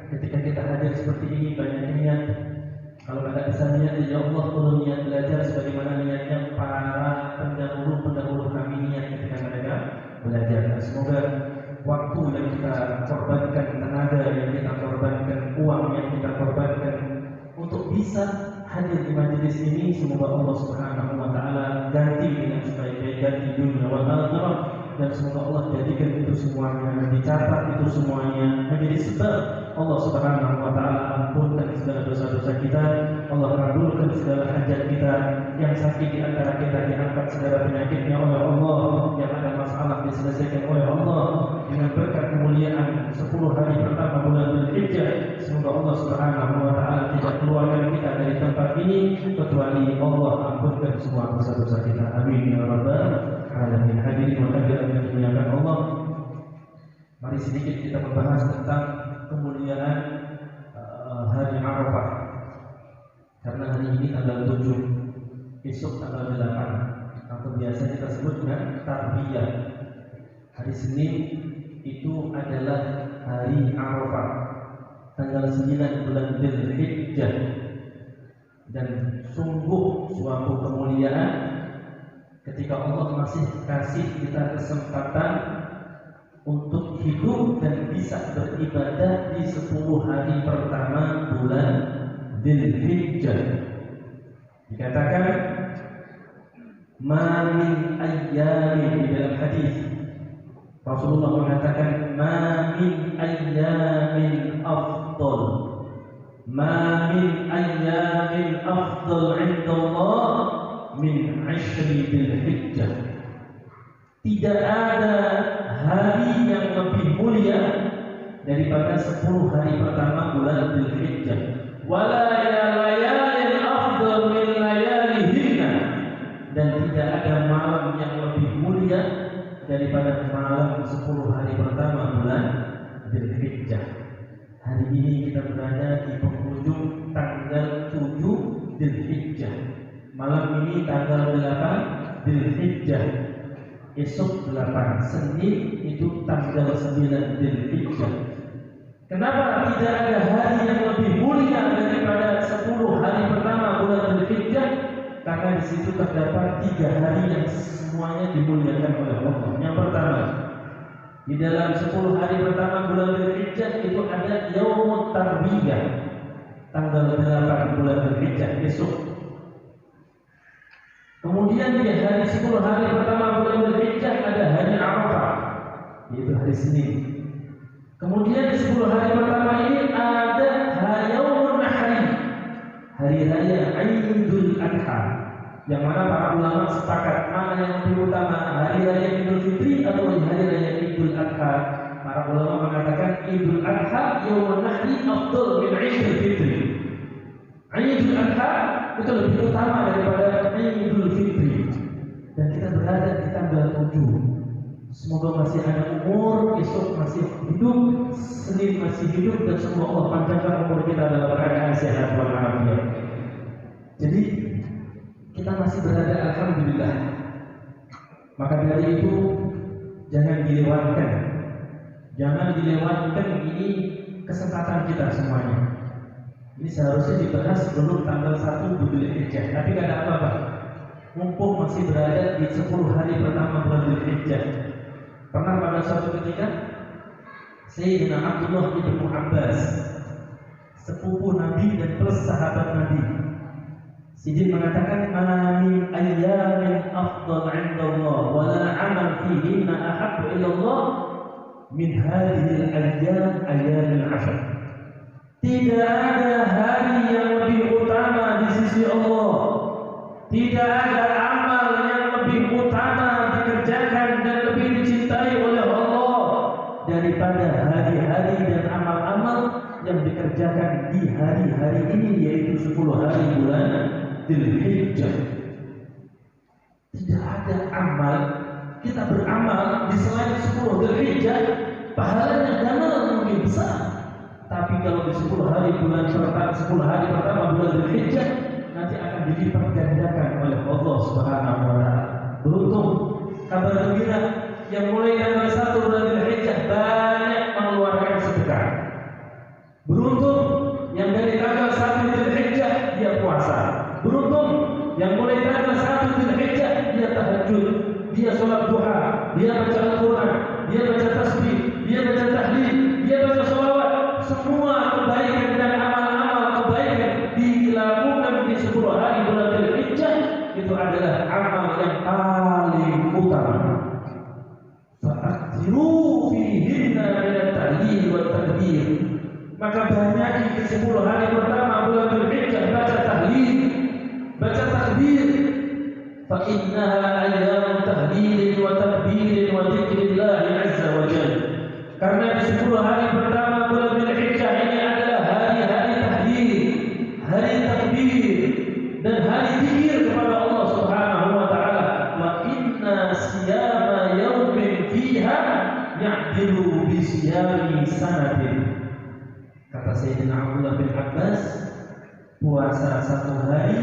ketika kita hadir seperti ini banyak niat. Kalau tidak bisa niat, ya Allah perlu niat belajar sebagaimana niatnya para pendahulu kami niat ketika mereka belajar. Dan semoga waktu yang kita korbankan, tenaga yang kita korbankan, uang yang kita korbankan untuk bisa hadir di majelis ini, semoga Allah Subhanahu wa taala ganti dengan sebaik-baik ganti dunia wal akhirah. Dan semoga Allah jadikan itu semuanya, dicatat itu semuanya menjadi sebab Allah Subhanahu wa taala ampunkan segala dosa-dosa kita, Allah kabulkan segala hajat kita, yang sakit di antara kita diangkat segala penyakitnya oleh Allah, yang ada masalah diselesaikan oleh Allah dengan berkat kemuliaan 10 hari pertama bulan Dzulhijjah. Semoga Allah Subhanahu wa taala tidak keluarkan kita dari tempat ini kecuali Allah ampunkan semua dosa-dosa kita. Amin ya rabbal alamin. Hadirin wa hadirat yang dimuliakan Allah, mari sedikit kita membahas tentang kemuliaan hari Arafah. Karena hari ini tanggal 7, besok tanggal 8, atau biasa kita sebut dengan Tarbiyah. Hari Senin itu adalah hari Arafah, tanggal 9 bulan Dzulhijjah. Dan sungguh suatu kemuliaan ketika Allah masih kasih kita kesempatan untuk hidup dan bisa beribadah di 10 hari pertama bulan Dzulhijjah. Dikatakan ma min ayyamin, di dalam hadis Rasulullah mengatakan ma min ayyamin afdal, ma min ayyamin afdal 'inda Allah min 'ashri Dzulhijjah. Tidak ada hari yang lebih mulia daripada 10 hari pertama bulan Dzulhijjah. Wala layalin afdal min layalihinna, dan tidak ada malam yang lebih mulia daripada malam 10 hari pertama bulan Dzulhijjah. Hari ini kita berada di penghujung tanggal 7 Dzulhijjah. Malam ini tanggal 8 Dzulhijjah. Esok 8 Senin itu tanggal 9 Dzulhijjah. Kenapa tidak ada hari yang lebih mulia daripada 10 hari pertama bulan Dzulhijjah? Karena di situ terdapat 3 hari yang semuanya dimuliakan oleh Allah. Yang pertama, di dalam 10 hari pertama bulan Dzulhijjah itu ada Yaumut Tarwiyah, tanggal 8 bulan Dzulhijjah, besok. Kemudian di hari 10 hari pertama bulan Dzulhijjah ada hari Arafah, yaitu hari Senin. Kemudian di 10 hari pertama ini ada Yaumun Nahri, hari raya Idul Adha, yang mana para ulama sepakat mana yang lebih utama, hari raya Idul Fitri atau hari raya Idul Adha. Para ulama mengatakan Idul Adha Yaumun Nahri afdal min Idul Fitri. Idul Adha itu lebih utama daripada Idul Fitri. Dan kita berada di tanggal 7. Semoga masih ada umur, esok masih hidup, Senin masih hidup, dan semoga Allah panjangkan umur kita dalam keadaan sehat walafiat. Jadi kita masih berada, alhamdulillah. Maka dari itu jangan dilewatkan. Jangan dilewatkan, ini kesempatan kita semuanya. Ini seharusnya dibahas sebelum tanggal 1 Dzulhijjah, tapi gak ada apa-apa. Mumpung masih berada di 10 hari pertama bulan Dzulhijjah. Pernah pada suatu ketika Sayyidina Abdullah bin Abbas, sepupu Nabi dan plus sahabat Nabi, Sidin mengatakan, "Ma min ayyamin afdal 'inda Allah wa la 'amal fihinna ahabbu ila Allah min hadhihi al-ayyam ayyamil 'ashr." Tidak ada hari yang lebih utama di sisi Allah. Tidak ada amal yang lebih utama dikerjakan dan lebih dicintai oleh Allah daripada hari-hari dan amal-amal yang dikerjakan di hari-hari ini, yaitu 10 hari bulan Dzulhijjah. Tidak ada amal, kita beramal di selain 10 Dzulhijjah, pahalanya gamal mungkin besar. Tapi kalau di 10 hari pertama bulan Dzulhijjah, nanti akan dilipat gandakan oleh Allah Subhanahu wa taala. Beruntung, kabar gembira yang mulai tanggal 1 bulan Dzulhijjah banyak mengeluarkan sedekah. Beruntung yang dari tanggal 1 Dzulhijjah dia puasa. Beruntung yang mulai tanggal 1 Dzulhijjah dia tahajud, dia sholat duha, dia baca Al-Quran, dia baca tasbih, dia baca tahlil, dia baca sholawat. Semua kebaikan dan amal-amal kebaikan dilakukan di 10 hari bulan Dzulhijjah, itu adalah amal yang paling utama. Fa'akhiru fihinna min at-tahlil wa at-takbir. Maka banyak di 10 hari pertama bulan Dzulhijjah baca tahlil, baca takbir. Fa innaha ayyam tahlil wa takbir wa dzikrillah azza wa jalla. Karena di 10 hari pertama bulan Dzulhijjah ini adalah hari-hari tahlil, hari takbir, dan hari zikir kepada Allah Subhanahu wa taala. Wa inna siyama yaumin fiha ya'dilu bi siyami sanatin. Kata Sayyidina Abdullah bin Abbas, puasa 1 hari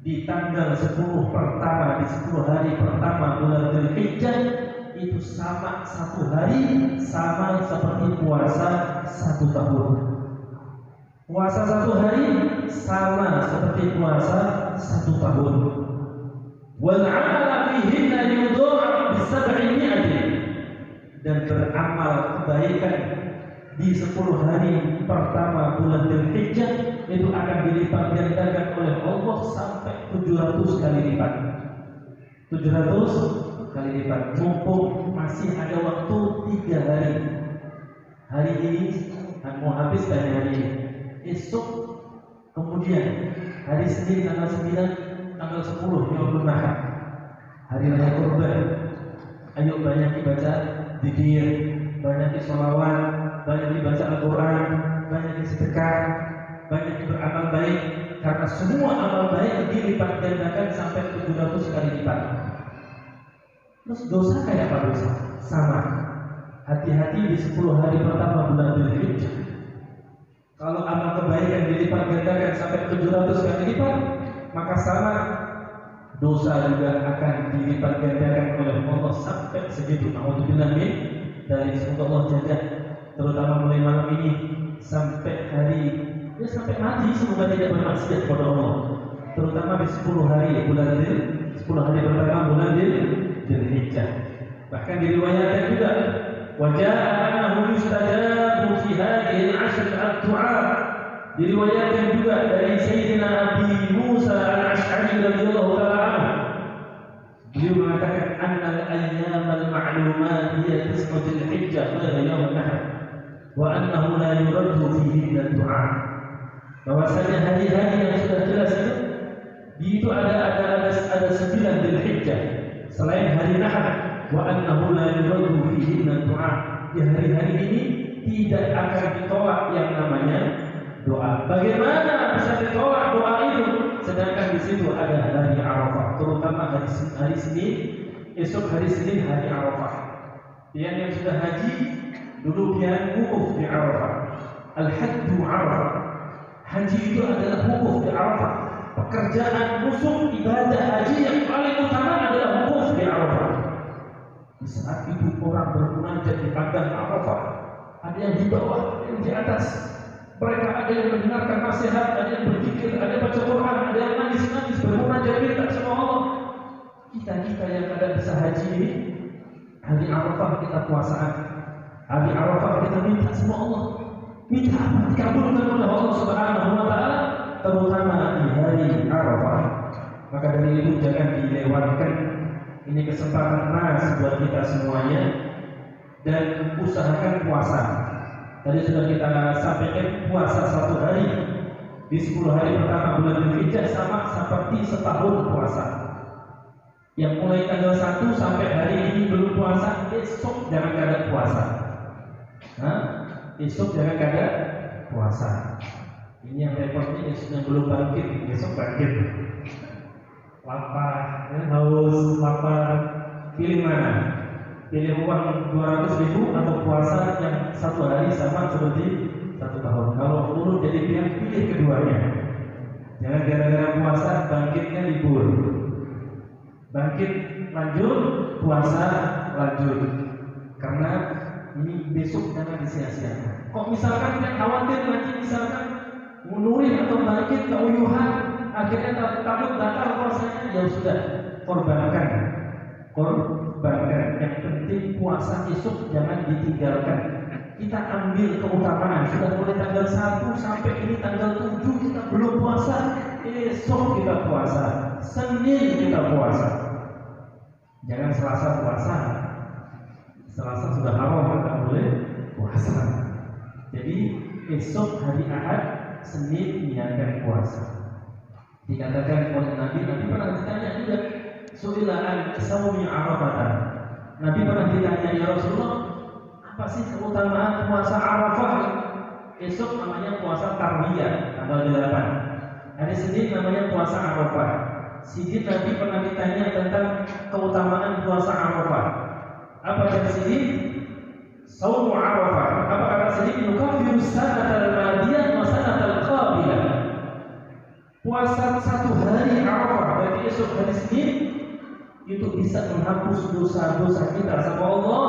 di tanggal 10 pertama, di 10 hari pertama bulan Dzulhijjah itu sama 1 hari, sama seperti puasa 1 tahun. Puasa 1 hari sama seperti puasa 1 tahun. Wal 'amala fihinna yudha'af bi 700. Dan beramal kebaikan di 10 hari pertama bulan Dzulhijjah itu akan dilipat gandakan oleh Allah sampai 700 kali lipat. 700 kali lipat. Mumpung masih ada waktu 3 hari. Hari ini mau habis dari hari ini. Esok, kemudian hari Senin tanggal 9, tanggal 10 Yaumul Nahar, hari raya Kurban. Ayo banyak dibaca zikir, banyak sholawat, banyak dibaca Al-Quran, banyak sedekah, banyak beramal baik, karena semua amal baik dilipat gandakan sampai 700 kali lipat. Terus dosa kayak apa dosa? Sama. Hati-hati di 10 hari pertama bulan Dzulhijjah. Kalau amal kebaikan dilipat gandakan sampai 700 kali lipat, maka sama dosa juga akan dilipat gandakan oleh Allah sampai segitu. Alhamdulillah dari semoga Allah jaga, terutama mulai malam ini sampai hari sampai mati, semoga tidak bermaksiat kepada Allah. Terutama di 10 hari bulan 10 hari pertama bulan Dzulhijjah. Bahkan diriwayatkan juga wajah annahu yustajabu fi hadhihi al-'ashr ad-du'a. Diriwayatkan juga dari Sayyidina Abi Musa al-Ash'ari radhiyallahu ta'ala anhu. Beliau mengatakan annal ayyam al-ma'lumat hiya tis'atul hijjah wa yawm an-nahr wa annahu la yuraddu fihi ad-du'a. Bahwasanya hari-hari yang sudah jelas itu ada 9 Dzulhijjah selain hari Nahr, wa annahu la yuraddu fihi ad-du'a. Di hari-hari ini tidak akan ditolak yang namanya doa. Bagaimana bisa ditolak doa itu? Sedangkan di situ ada hari Arafah, terutama hari Senin, esok hari Senin hari Arafah. Yang sudah haji dulu dia wukuf di Arafah. Al-Hajju Arafah. Haji itu adalah wukuf di Arafah. Pekerjaan musuh ibadah haji yang paling utama adalah wukuf di Arafah. Di saat itu orang bermunajat di padang Arafah. Ada yang di bawah, ada yang di atas. Mereka ada yang mendengarkan nasihat, ada yang berzikir, ada yang baca Quran, ada yang nangis-nangis bermunajat minta sama Allah. Kita yang ada bisa haji ini, hari Arafah kita puasaan, hari Arafah kita minta sama Allah. Minta apa? Dikabulkan oleh Allah Subhanahu wa Ta'ala, terutama di hari Arafah. Maka dari itu jangan dilewatkan. Ini kesempatan emas buat kita semuanya, dan usahakan puasa. Tadi sudah kita sampaikan puasa 1 hari di 10 hari pertama bulan Dzulhijjah sama seperti setahun puasa. Yang mulai tanggal 1 sampai hari ini belum puasa, esok jangan kada puasa. Esok jangan kada puasa. Ini yang repotnya, yang belum bangkit, besok bangkit. Lapar, haus, lapar, pilih mana? Pilih uang 200.000 atau puasa yang 1 hari sama seperti 1 tahun. Kalau urut jadi pihak, pilih keduanya. Jangan gara-gara puasa bangkitnya libur. Bangkit lanjut, puasa lanjut. Karena ini besok jangan disia-siakan. Kok misalkan yang khawatir nanti misalkan munuri atau bangkit keuyuhan, akhirnya takut batal puasanya, ya sudah korbankan. Yang penting puasa esok jangan ditinggalkan. Kita ambil keutamaan. Sudah mulai tanggal 1 sampai ini tanggal 7 kita belum puasa. Esok kita puasa, Senin kita puasa. Jangan Selasa puasa. Selasa sudah haram, tidak boleh puasa. Jadi esok hari Ahad, Senin niatkan puasa. Dikatakan oleh Nabi pernah ditanya juga, Su'ilaan saumi Arafah. Nabi pernah ditanya, ya Rasulullah, apa sih keutamaan puasa Arafah? Esok namanya puasa Tarwiyah tanggal 8. Hari Senin namanya puasa Arafah. Sidin Nabi pernah ditanya tentang keutamaan puasa Arafah. Apa kata Sidin? Saumu Arafah. Apa kata Sidin? Yukaffiru sanatal madiyah wa sanatal qabilah. Puasa 1 hari Arafah, berarti esok hari Senin, itu bisa menghapus dosa-dosa kita sama Allah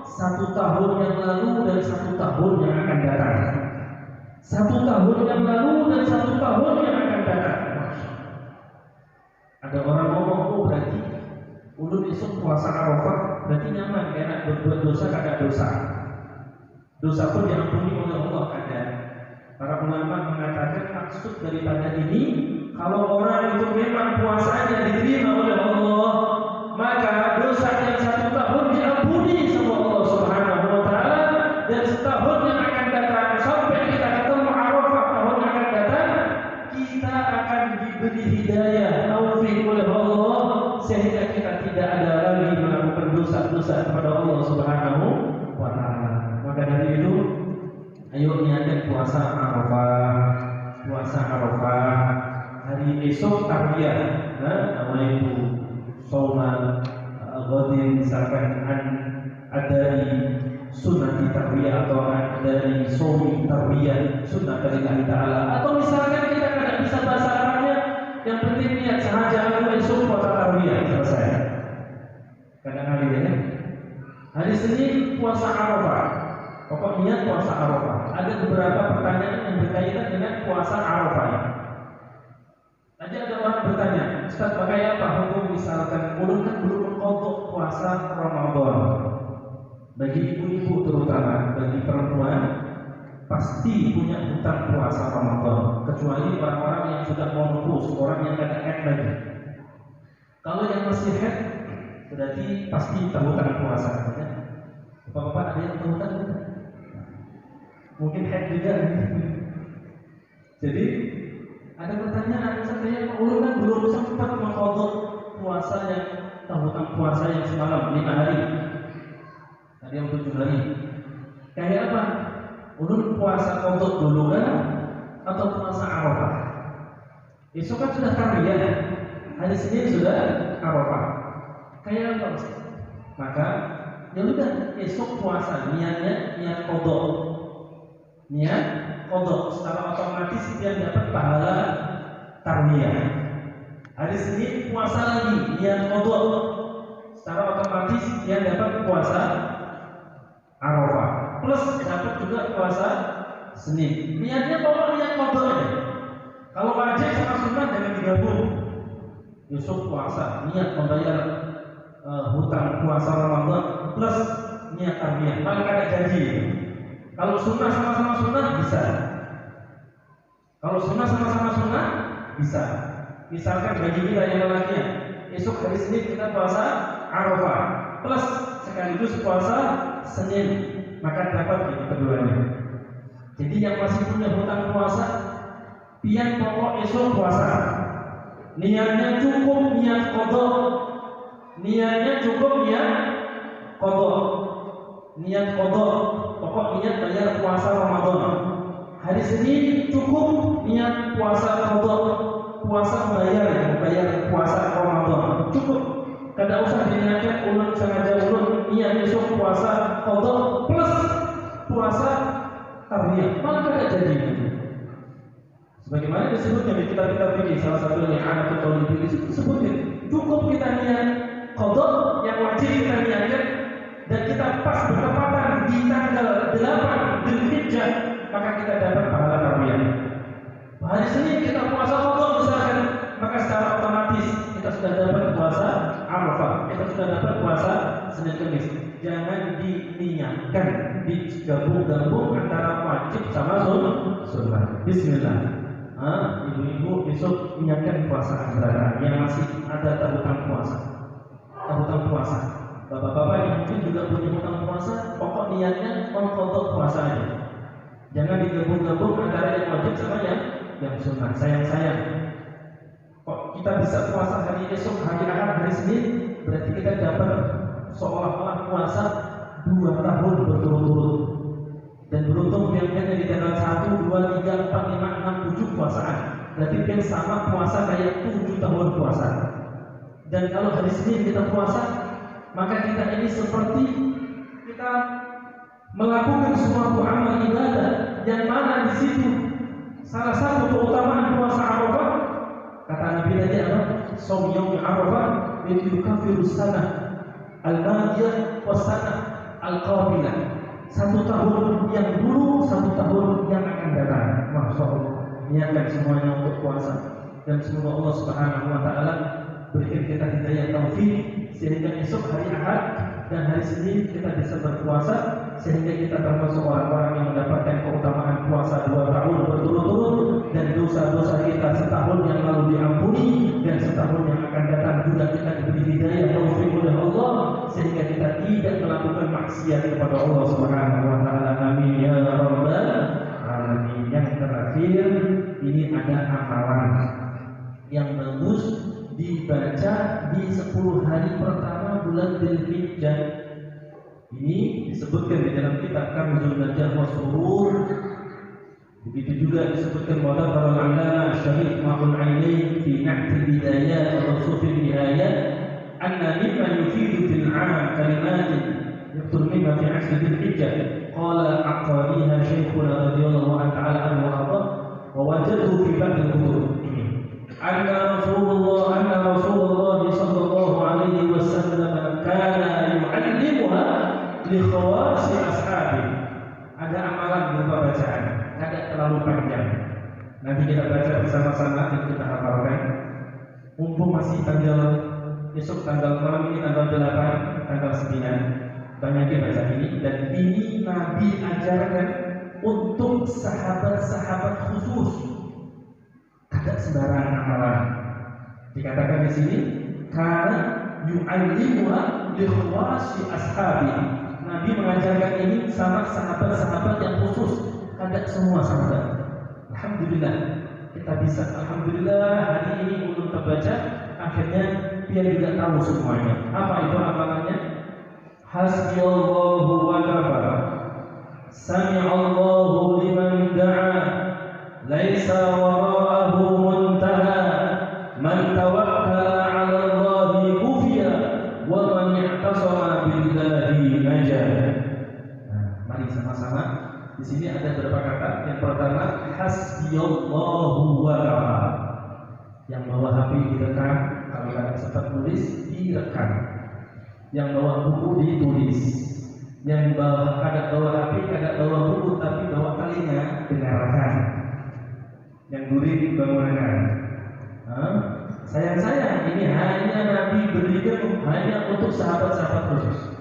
1 tahun yang lalu dan 1 tahun yang akan datang. 1 tahun yang lalu dan 1 tahun yang akan datang. Ada orang ngomong, berarti ulun esok puasa Arafah berarti nyaman, enak, berbuat dosa kagak dosa. Dosa pun diampuni oleh Allah ada. Para ulama mengatakan maksud daripada ini, kalau orang itu memang puasanya diterima oleh Allah, maka dosa yang 1 tahun diampuni sama Allah Subhanahu wa Ta'ala, dan setahun yang akan datang sampai kita ketemu Arafah tahun yang akan datang, kita akan diberi hidayah taufik oleh Allah sehingga kita tidak ada lagi melakukan dosa-dosa kepada Allah Subhanahu wa Ta'ala. Maka dari itu esok tarwiyah, namaitu sauma ghadin, misalkan dari sunnah tarwiyah atau dari saumi tarwiyah sunnah lillahi ta'ala, atau misalkan kita tidak bisa bahasa Arabnya, yang penting niat saja aku esok puasa tarwiyah selesai. Kadang-kadang ya, hari Senin puasa Arafah, pokok niat puasa Arafah. Ada beberapa pertanyaan yang berkaitan dengan puasa Arafah. Tadi ada orang bertanya, Ustaz, pakai apa hukum misalkan ulun kan belum mengkodok puasa Ramadan? Bagi ibu-ibu terutama, bagi perempuan pasti punya hutang puasa Ramadan, kecuali orang-orang yang sudah menopause, orang yang tidak haid lagi. Kalau yang masih haid, berarti pasti terhutang puasa. Bapak-bapak ada yang terhutang? Mungkin haid juga. Jadi ada pertanyaan, saya ulun kan belum sempat mengkodok puasa yang terhutang puasa yang semalam 5 hari. Ada yang 7 hari. Kayak apa? Ulun puasa kodok dulu kan? Atau puasa Arafah? Esok kan sudah tarwiyah, hari Senin sudah Arafah. Kayak apa? Maka ya udah esok puasa, niatnya niat kodok. Niat kodok, secara otomatis dia dapat pahala tarwiyah. Hari Senin puasa lagi, niat kodok, secara otomatis dia dapat puasa Arafah, plus dapat juga puasa Senin. Niatnya pokoknya niat kodok aja. Kalau wajib sama sunnah jangan digabung. Besok puasa, niat membayar hutang puasa Ramadan plus niat tarwiyah, paling ada janji. Kalau sunnah sama-sama sunnah bisa. Kalau sunnah sama-sama sunnah bisa. Misalkan bagi kita yang lelakinya, esok hari Senin kita puasa Arafah plus sekaligus puasa Senin, maka dapat ini keduanya. Jadi yang masih punya hutang puasa, pian pokok esok puasa. Niatnya cukup niat kodok. Niatnya cukup niat kodok. Niat kodok, pokok niat bayar puasa Ramadan. Hari Senin cukup niat puasa kodok, puasa bayar puasa Ramadan. Cukup, tidak usah diniatkan ulun sengaja ulun niat besok puasa kodok plus puasa tarwiyah, malah tidak jadi. Sebagaimana disebutnya di kitab-kitab fikih, salah satunya I'anatul Talibin disebutkan cukup kita niat kodok yang wajib kita niatkan, dan kita pas bertepatan di tanggal 8 Dzulhijjah, maka kita dapat pahala tarwiyah. Hari Senin kita puasa kodok misalkan, maka secara otomatis kita sudah dapat puasa Arafah, kita sudah dapat puasa Senin Kemis. Jangan diniatkan, digabung-gabung antara wajib sama sunnah. Bismillah. Ibu-ibu besok niatkan puasa antara yang masih ada terhutang puasa. Bapak-bapak yang mungkin juga punya hutang puasa, pokok niatnya mengkodok puasa aja. Jangan digabung-gabung antara yang wajib sama yang sunnah. Sayang-sayang, kok kita bisa puasa hari esok, hari Ahad, hari Senin, berarti kita dapat seolah-olah puasa 2 tahun berturut-turut. Dan beruntung yang di tanggal 1, 2, 3, 4, 5, 6, 7 puasaan. Berarti yang sama puasa kayak 7 tahun puasa. Dan kalau hari Senin kita puasa, maka kita ini seperti kita melakukan suatu amal ibadah yang mana di situ salah satu keutamaan puasa Arafah, kata Nabi tadi apa? Shaum yaum Arafah yukaffiru sanah al-madiyah was sanah al-qabilah. 1 tahun yang dulu, 1 tahun yang akan datang. Masya Allah, niatkan semuanya untuk puasa, dan semoga Allah Subhanahu wa Ta'ala berikan kita hidayah taufik sehingga esok hari Ahad dan hari Senin kita bisa berpuasa, sehingga kita termasuk orang-orang yang mendapatkan keutamaan puasa 2 tahun berturut-turut, dan dosa-dosa kita setahun yang lalu diampuni, dan setahun yang akan datang juga kita diberi hidayah taufik oleh Allah, sehingga kita tidak melakukan maksiat kepada Allah Subhanahu wa Ta'ala. Amin ya rabbal alamin. Yang terakhir, ini ada amalan yang bagus dibaca di 10 hari pertama bulan Dzulhijjah. Ini disebutkan di dalam kitab Kanzul Najah wa Surur. Begitu juga disebutkan bahwa para ulama Syarif Ma'ul Ainain fi na'til bidayat wa sufil nihayat anna mimman yufidu fil 'am kalimatin yaktur mimma fi 'asri dzil hijjah qala aqtariha syekhuna radhiyallahu ta'ala anhu wa arda wa wajadu fi ba'd al-kutub anna Rasulullah sallallahu alaihi wasallam kana yu'allimuha li khawasi ashabihi. Ada amalan berupa bacaan, tidak terlalu panjang. Nanti kita baca bersama-sama dan kita hafalkan. Mumpung masih besok tanggal malam ini tanggal 8, tanggal 9. Banyak baca ini dan ini Nabi ajarkan untuk sahabat-sahabat khusus. Tidak sembarangan amalan. Dikatakan di sini karena yu'allimuha li khawasi ashabihi. Nabi mengajarkan ini sama sahabat-sahabat yang khusus, ada semua sahabat. Alhamdulillah kita bisa. Alhamdulillah hari ini belum terbaca, akhirnya dia juga tahu semuanya. Apa itu amalannya? Hasbiyallahu wa kafa, sami'allahu liman da'a, laisa wara'ahu muntaha, man tawakkala 'ala Allahi kufiya, wa man i'tasama billahi najah. Mari sama-sama. Di sini ada beberapa kata. Yang pertama, hasbiyallahu wa kafa. Yang bawa HP direkam, kalau kalian sempat tulis direkam. Yang bawa buku ditulis. Yang bawa bawa HP, kadang bawa buku tapi bawa telinga dengarkan. Yang duri bangunkan. Sayang-sayang ini hanya Nabi berikan hanya untuk sahabat-sahabat khusus.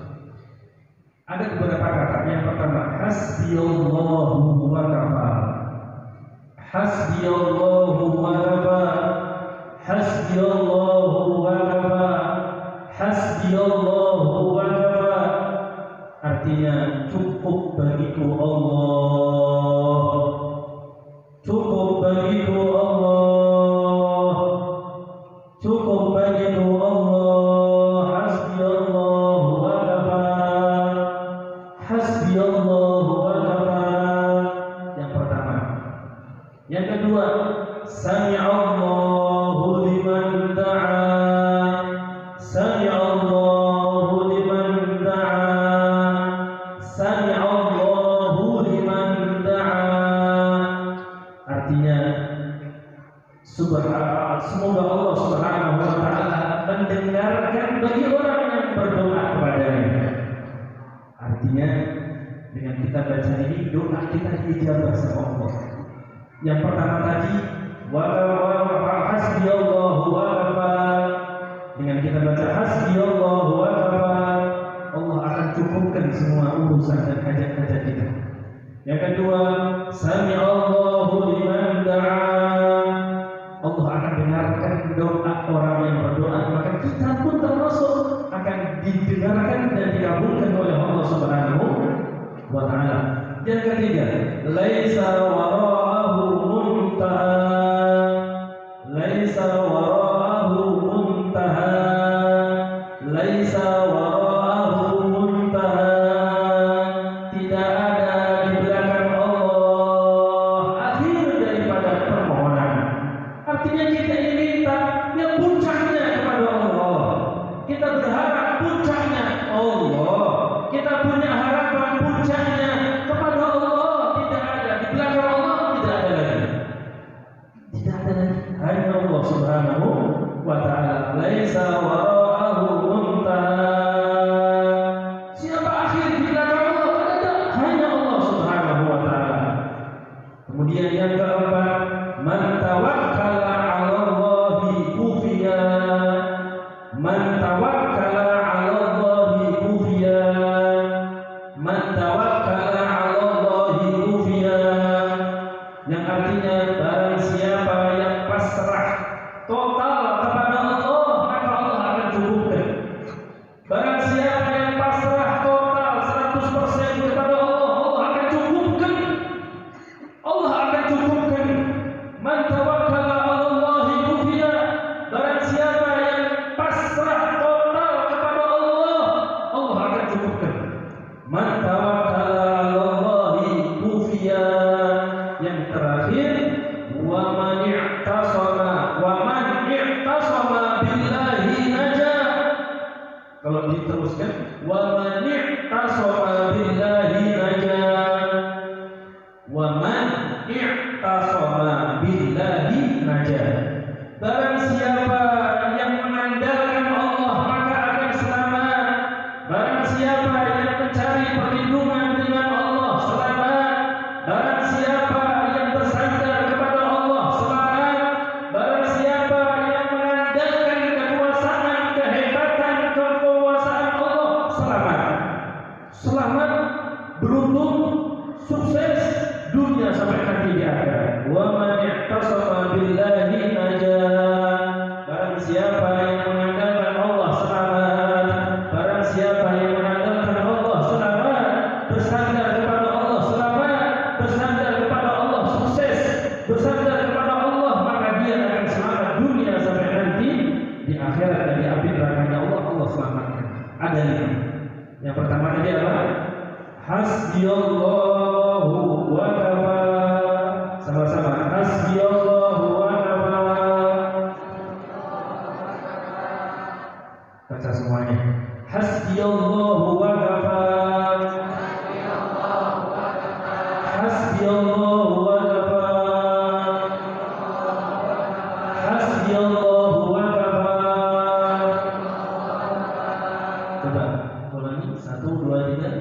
Ada beberapa kata. Yang pertama, hasbiyallahu wa kafa. Hasbiyallahu wa kafa. Hasbiyallahu wa kafa. Hasbiyallahu wa kafa. Artinya cukup bagiku Allah. Cukup bagiku Allah. Cukup bagiku Allah. Hasbiyallahu wa kafa. Hasbiyallahu wa kafa. Yang pertama. Yang kedua, sami'allahu liman da'a. Sami'allahu liman da'a. Sami'allahu liman da'a. Artinya semoga Allah Subhanahu wa ta'ala mendengarkan bagi orang yang berdoa kepadanya. Artinya dengan kita baca ini doa kita dijabah sama Allah. Yang pertama tadi wa hasbiyallahu wa kafa. Dengan kita baca hasbiyallahu wa kafa, Allah akan cukupkan semua urusan dan hajat-hajat kita. Yang kedua, sami'allahu liman da'a. Allah akan dengarkan doa orang yang berdoa, maka kita pun termasuk akan didengarkan dan dikabulkan oleh Allah Subhanahu wa ta'ala. Yang ketiga, laisa wara'ahu muntaha. Laisa wara'ahu muntaha. Laisa wara'ahu muntaha. Tidak ada di belakang Allah akhir daripada permohonan. Artinya kita ini minta yang puncaknya kepada Allah. Kita berharap puncaknya Allah. Kita punya harapan puncaknya kepada Allah. Tidak ada di belakang Allah, tidak ada lagi. Tidak ada lagi. Hanya Allah Subhanahu wa ta'ala. Laisa wara'ahu muntaha. Siapa akhir di belakang Allah? Ada. Hanya Allah Subhanahu wa ta'ala. Kemudian yang keempat, man tawakkala 'ala Allahi kufiya. Man tawakkala 'ala Allahi kufiya. Man tawakkala 'ala Allahi kufiya. Yang artinya barang siapa yang pasrah total kepada Allah, maka Allah akan cukupkan. Barang siapa yang pasrah total 100% kepada Allah, Allah akan cukupkan. Allah akan cukupkan. Man tawakkala 'ala Allahi kufiya. Barang siapa yang pasrah total kepada Allah, Allah akan cukupkan. Man tawakkala 'ala sukses dunia sampai nanti di akhirat. Wa man i'tasama billahi najah. Barang siapa yang mengandalkan Allah selamat, barang siapa yang mengandalkan Allah selamat, bersandar kepada Allah selamat, bersandar kepada Allah sukses, bersandar kepada Allah, maka dia akan selamat dunia sampai nanti di akhirat dan di api nerakanya Allah. Allah selamatkan. Ada 5. Yang pertama tadi apa? Hasbiyallahu wa kafa. Sama-sama. Hasbiyallahu wa kafa. Baca semuanya. Hasbiyallahu wa kafa. Hasbiyallahu wa kafa. Hasbiyallahu wa kafa. Coba ulangi 1, 2, 3.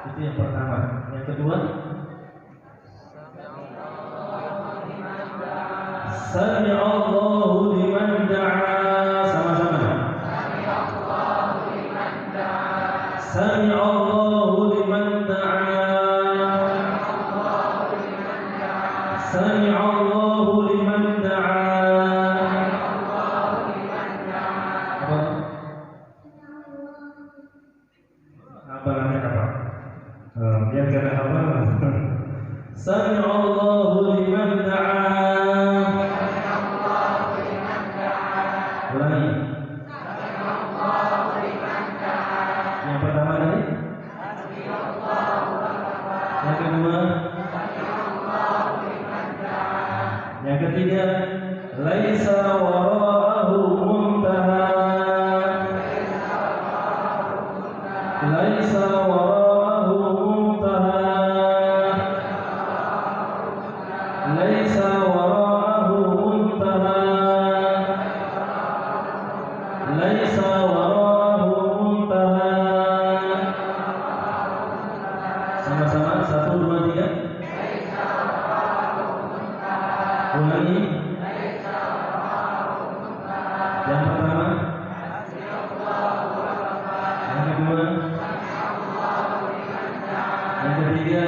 Itu yang pertama. Yang kedua, Sami'allahu liman da'a. Sama-sama. Sami'allahu liman da'a. Sami'allahu liman da'a. Apa namanya apa? Yang kena apa? Sami'allahu liman da'a. Ulangi. Yang pertama tadi? Yang kedua? Yang ketiga? Laisa wara'ahu muntaha. Laisa wara'ahu muntaha. Laisa wara'ahu muntaha. Laisa wara'ahu muntaha. Sama-sama 1, 2, 3. Ulangi. Yang pertama. Yang kedua. Yang ketiga.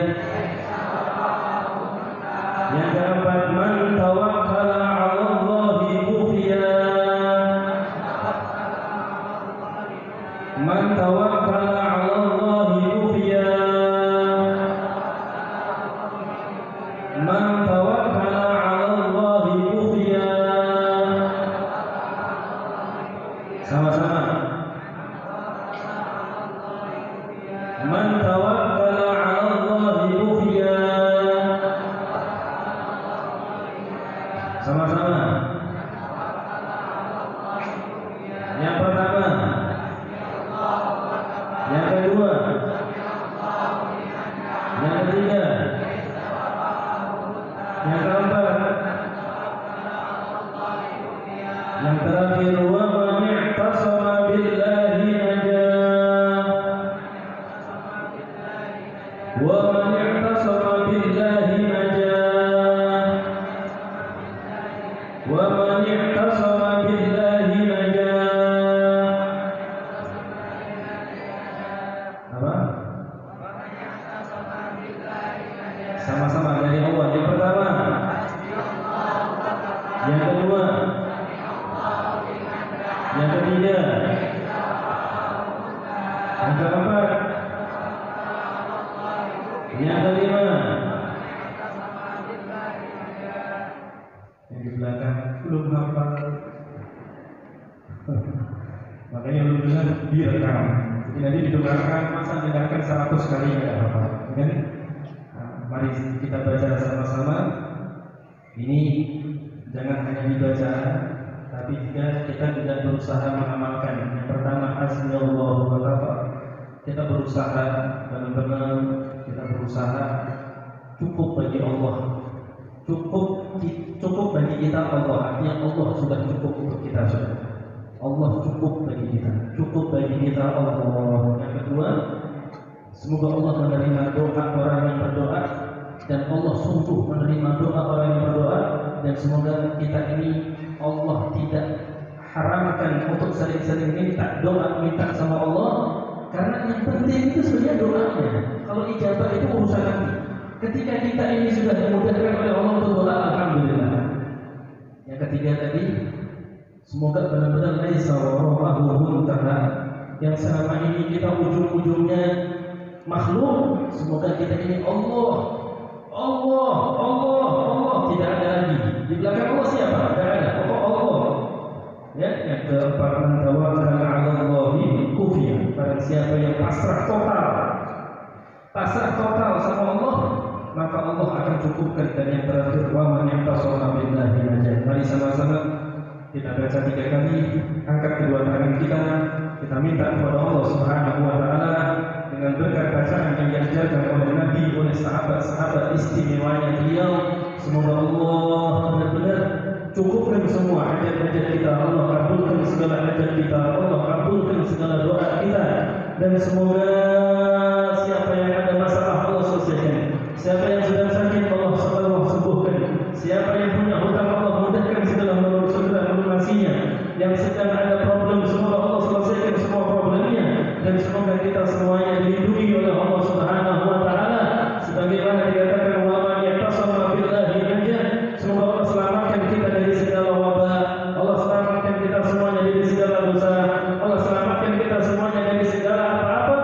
Yang keempat, man tawakkala 'ala Allahi kufiya. Man tawakkala 'ala Allahi kufiya. Man tawakkala 'ala Allahi kufiya. Sama-sama. Man tawakkala 'ala Allahi kufiya. Sama-sama. Yang pertama. Yang kedua. Yang ketiga. Yang keempat. Yang terakhir, wa man i'tasama billahi najah. Wa man i'tasama billahi najah. Wa man i'tasama billahi najah. Apa? Sama-sama dari Allah. Yang pertama. Yang kedua. Yang ketiga. Yang keempat. Yang kelima. Yang di belakang belum hafal. Makanya belum dengar direkam. Jadi nanti didengarkan, masa dengarkan 100 kali ya apa? Kan? Mari kita baca sama-sama. Ini jangan hanya dibaca, tapi juga kita berusaha mengamalkan. Yang pertama, hasbiyallahu wa kafa. Kita berusaha benar-benar, kita berusaha cukup bagi Allah. Cukup bagi kita Allah. Artinya Allah sudah cukup untuk kita sudah. Allah cukup bagi kita. Cukup bagi kita Allah. Yang kedua, semoga Allah menerima doa orang yang berdoa, dan Allah sungguh menerima doa orang yang berdoa, dan semoga kita ini Allah tidak haramkan untuk sering-sering minta doa, minta sama Allah, Karena yang penting itu sebenarnya doanya. Kalau ijabah itu urusan nanti. Ketika kita ini sudah dimudahkan oleh Allah untuk doa, alhamdulillah. Yang ketiga tadi, semoga benar-benar laisa warahu muntaha, yang selama ini kita ujung-ujungnya makhluk, semoga kita ini Allah, Allah, Allah, Allah, tidak ada lagi. Di belakang Allah siapa? Tidak ada. Pokok Allah. Ya, yang keempat, man tawakkala 'ala Allahi kufiya. Barang siapa yang pasrah total sama Allah, maka Allah akan cukupkan. Dan yang terakhir, wa man yahtasama billahi najah. Mari sama-sama kita baca 3 kali, angkat kedua tangan kita minta kepada Allah Subhanahu wa taala dengan berkat bacaan yang diajarkan oleh Nabi, oleh sahabat-sahabat istimewanya beliau. Semoga Allah benar-benar cukupkan semua hajat-hajat kita. Allah kabulkan segala hajat kita. Allah kabulkan segala doa kita. Dan semoga siapa yang ada masalah Allah selesaikan. Siapa yang sedang sakit Allah sembuhkan. Siapa yang punya hutang Allah mudahkan segala melunasinya. Yang sedang ada problem semoga Allah selesaikan semua problemnya. Dan semoga kita semuanya dilindungi oleh Allah Subhanahu wa taala sebagaimana dikatakan wa man yahtasama billahi najah. Semoga Allah selamatkan kita dari segala wabah. Allah selamatkan kita semuanya dari segala dosa. Allah selamatkan kita semuanya dari segala apa-apa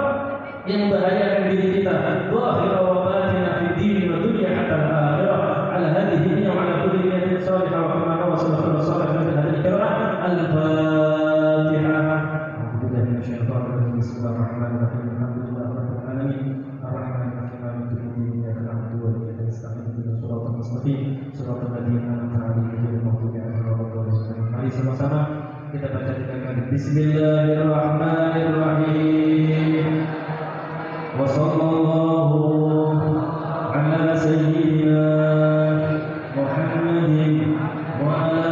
yang membahayakan diri kita. Zahira wa batina fid din wa dunya hatta al-akhirah. Ala hadhihi wa ala kulli niyatin salihah wa kama qala sallallahu alaihi wasallam fi hadhihi al-qira'ah al-Fatihah. A'udzubillahi minasyaitonir rajim. Bismillahirrahmanirrahim. Alhamdulillahirabbil alamin. Arrahmanir rahim. Maliki yaumiddin. Iyyaka na'budu wa iyyaka nasta'in. Ihdinas siratal mustaqim. Siratal ladzina an'amta 'alaihim ghairil maghdubi 'alaihim waladdallin. Mari sama-sama kita baca 3 kali. Bismillahirrahmanirrahim. Wa sallallahu ala sayyidina Muhammadin wa ala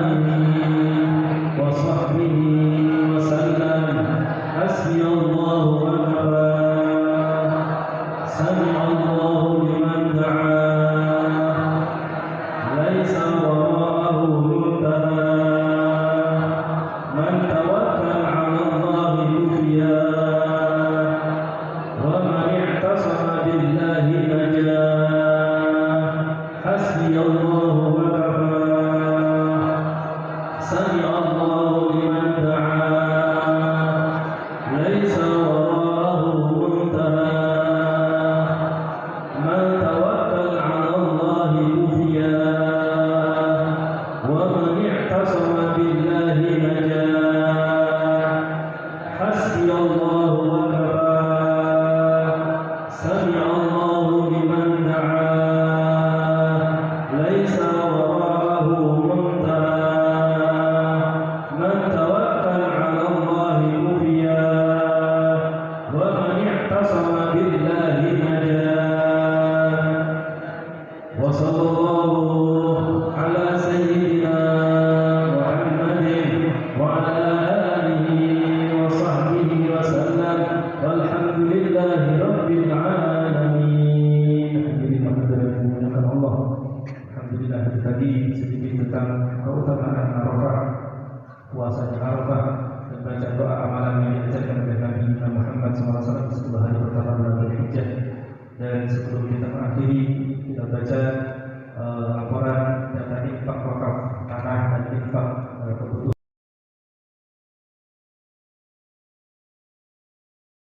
alihi wa sahbihi wa sallam. Hasbiyallahu wa kafa. Sami'allahu liman da'a. Laisa wara'ahu muntaha. Man tawakkal 'ala Allahi kufiya. Wa man i'tasama billahi najah. Hasbiyallahu wa kafa. Sami'allahu liman da'a. Laisa wara'ahu muntaha. Man tawakkal 'ala Allahi kufiya. Wa man i'tasama billahi najah. Hasbiyallahu wa kafa. Sami'allahu liman da'a. Laisa wara'ahu muntaha. Man tawakkal 'ala Allahi kufiya. Wa man i'tasama billahi najah. Wa sallallahu ala sayyidina Muhammadin wa ala alihi wa sahbihi wa sallam. Walhamdulillahi rabbil alamin. Alhamdulillah Allah. Alhamdulillah, tadi sedikit tentang keutamaan Arafah, puasanya Arafah, dan baca doa amalan yang diajarkan oleh Nabi Muhammad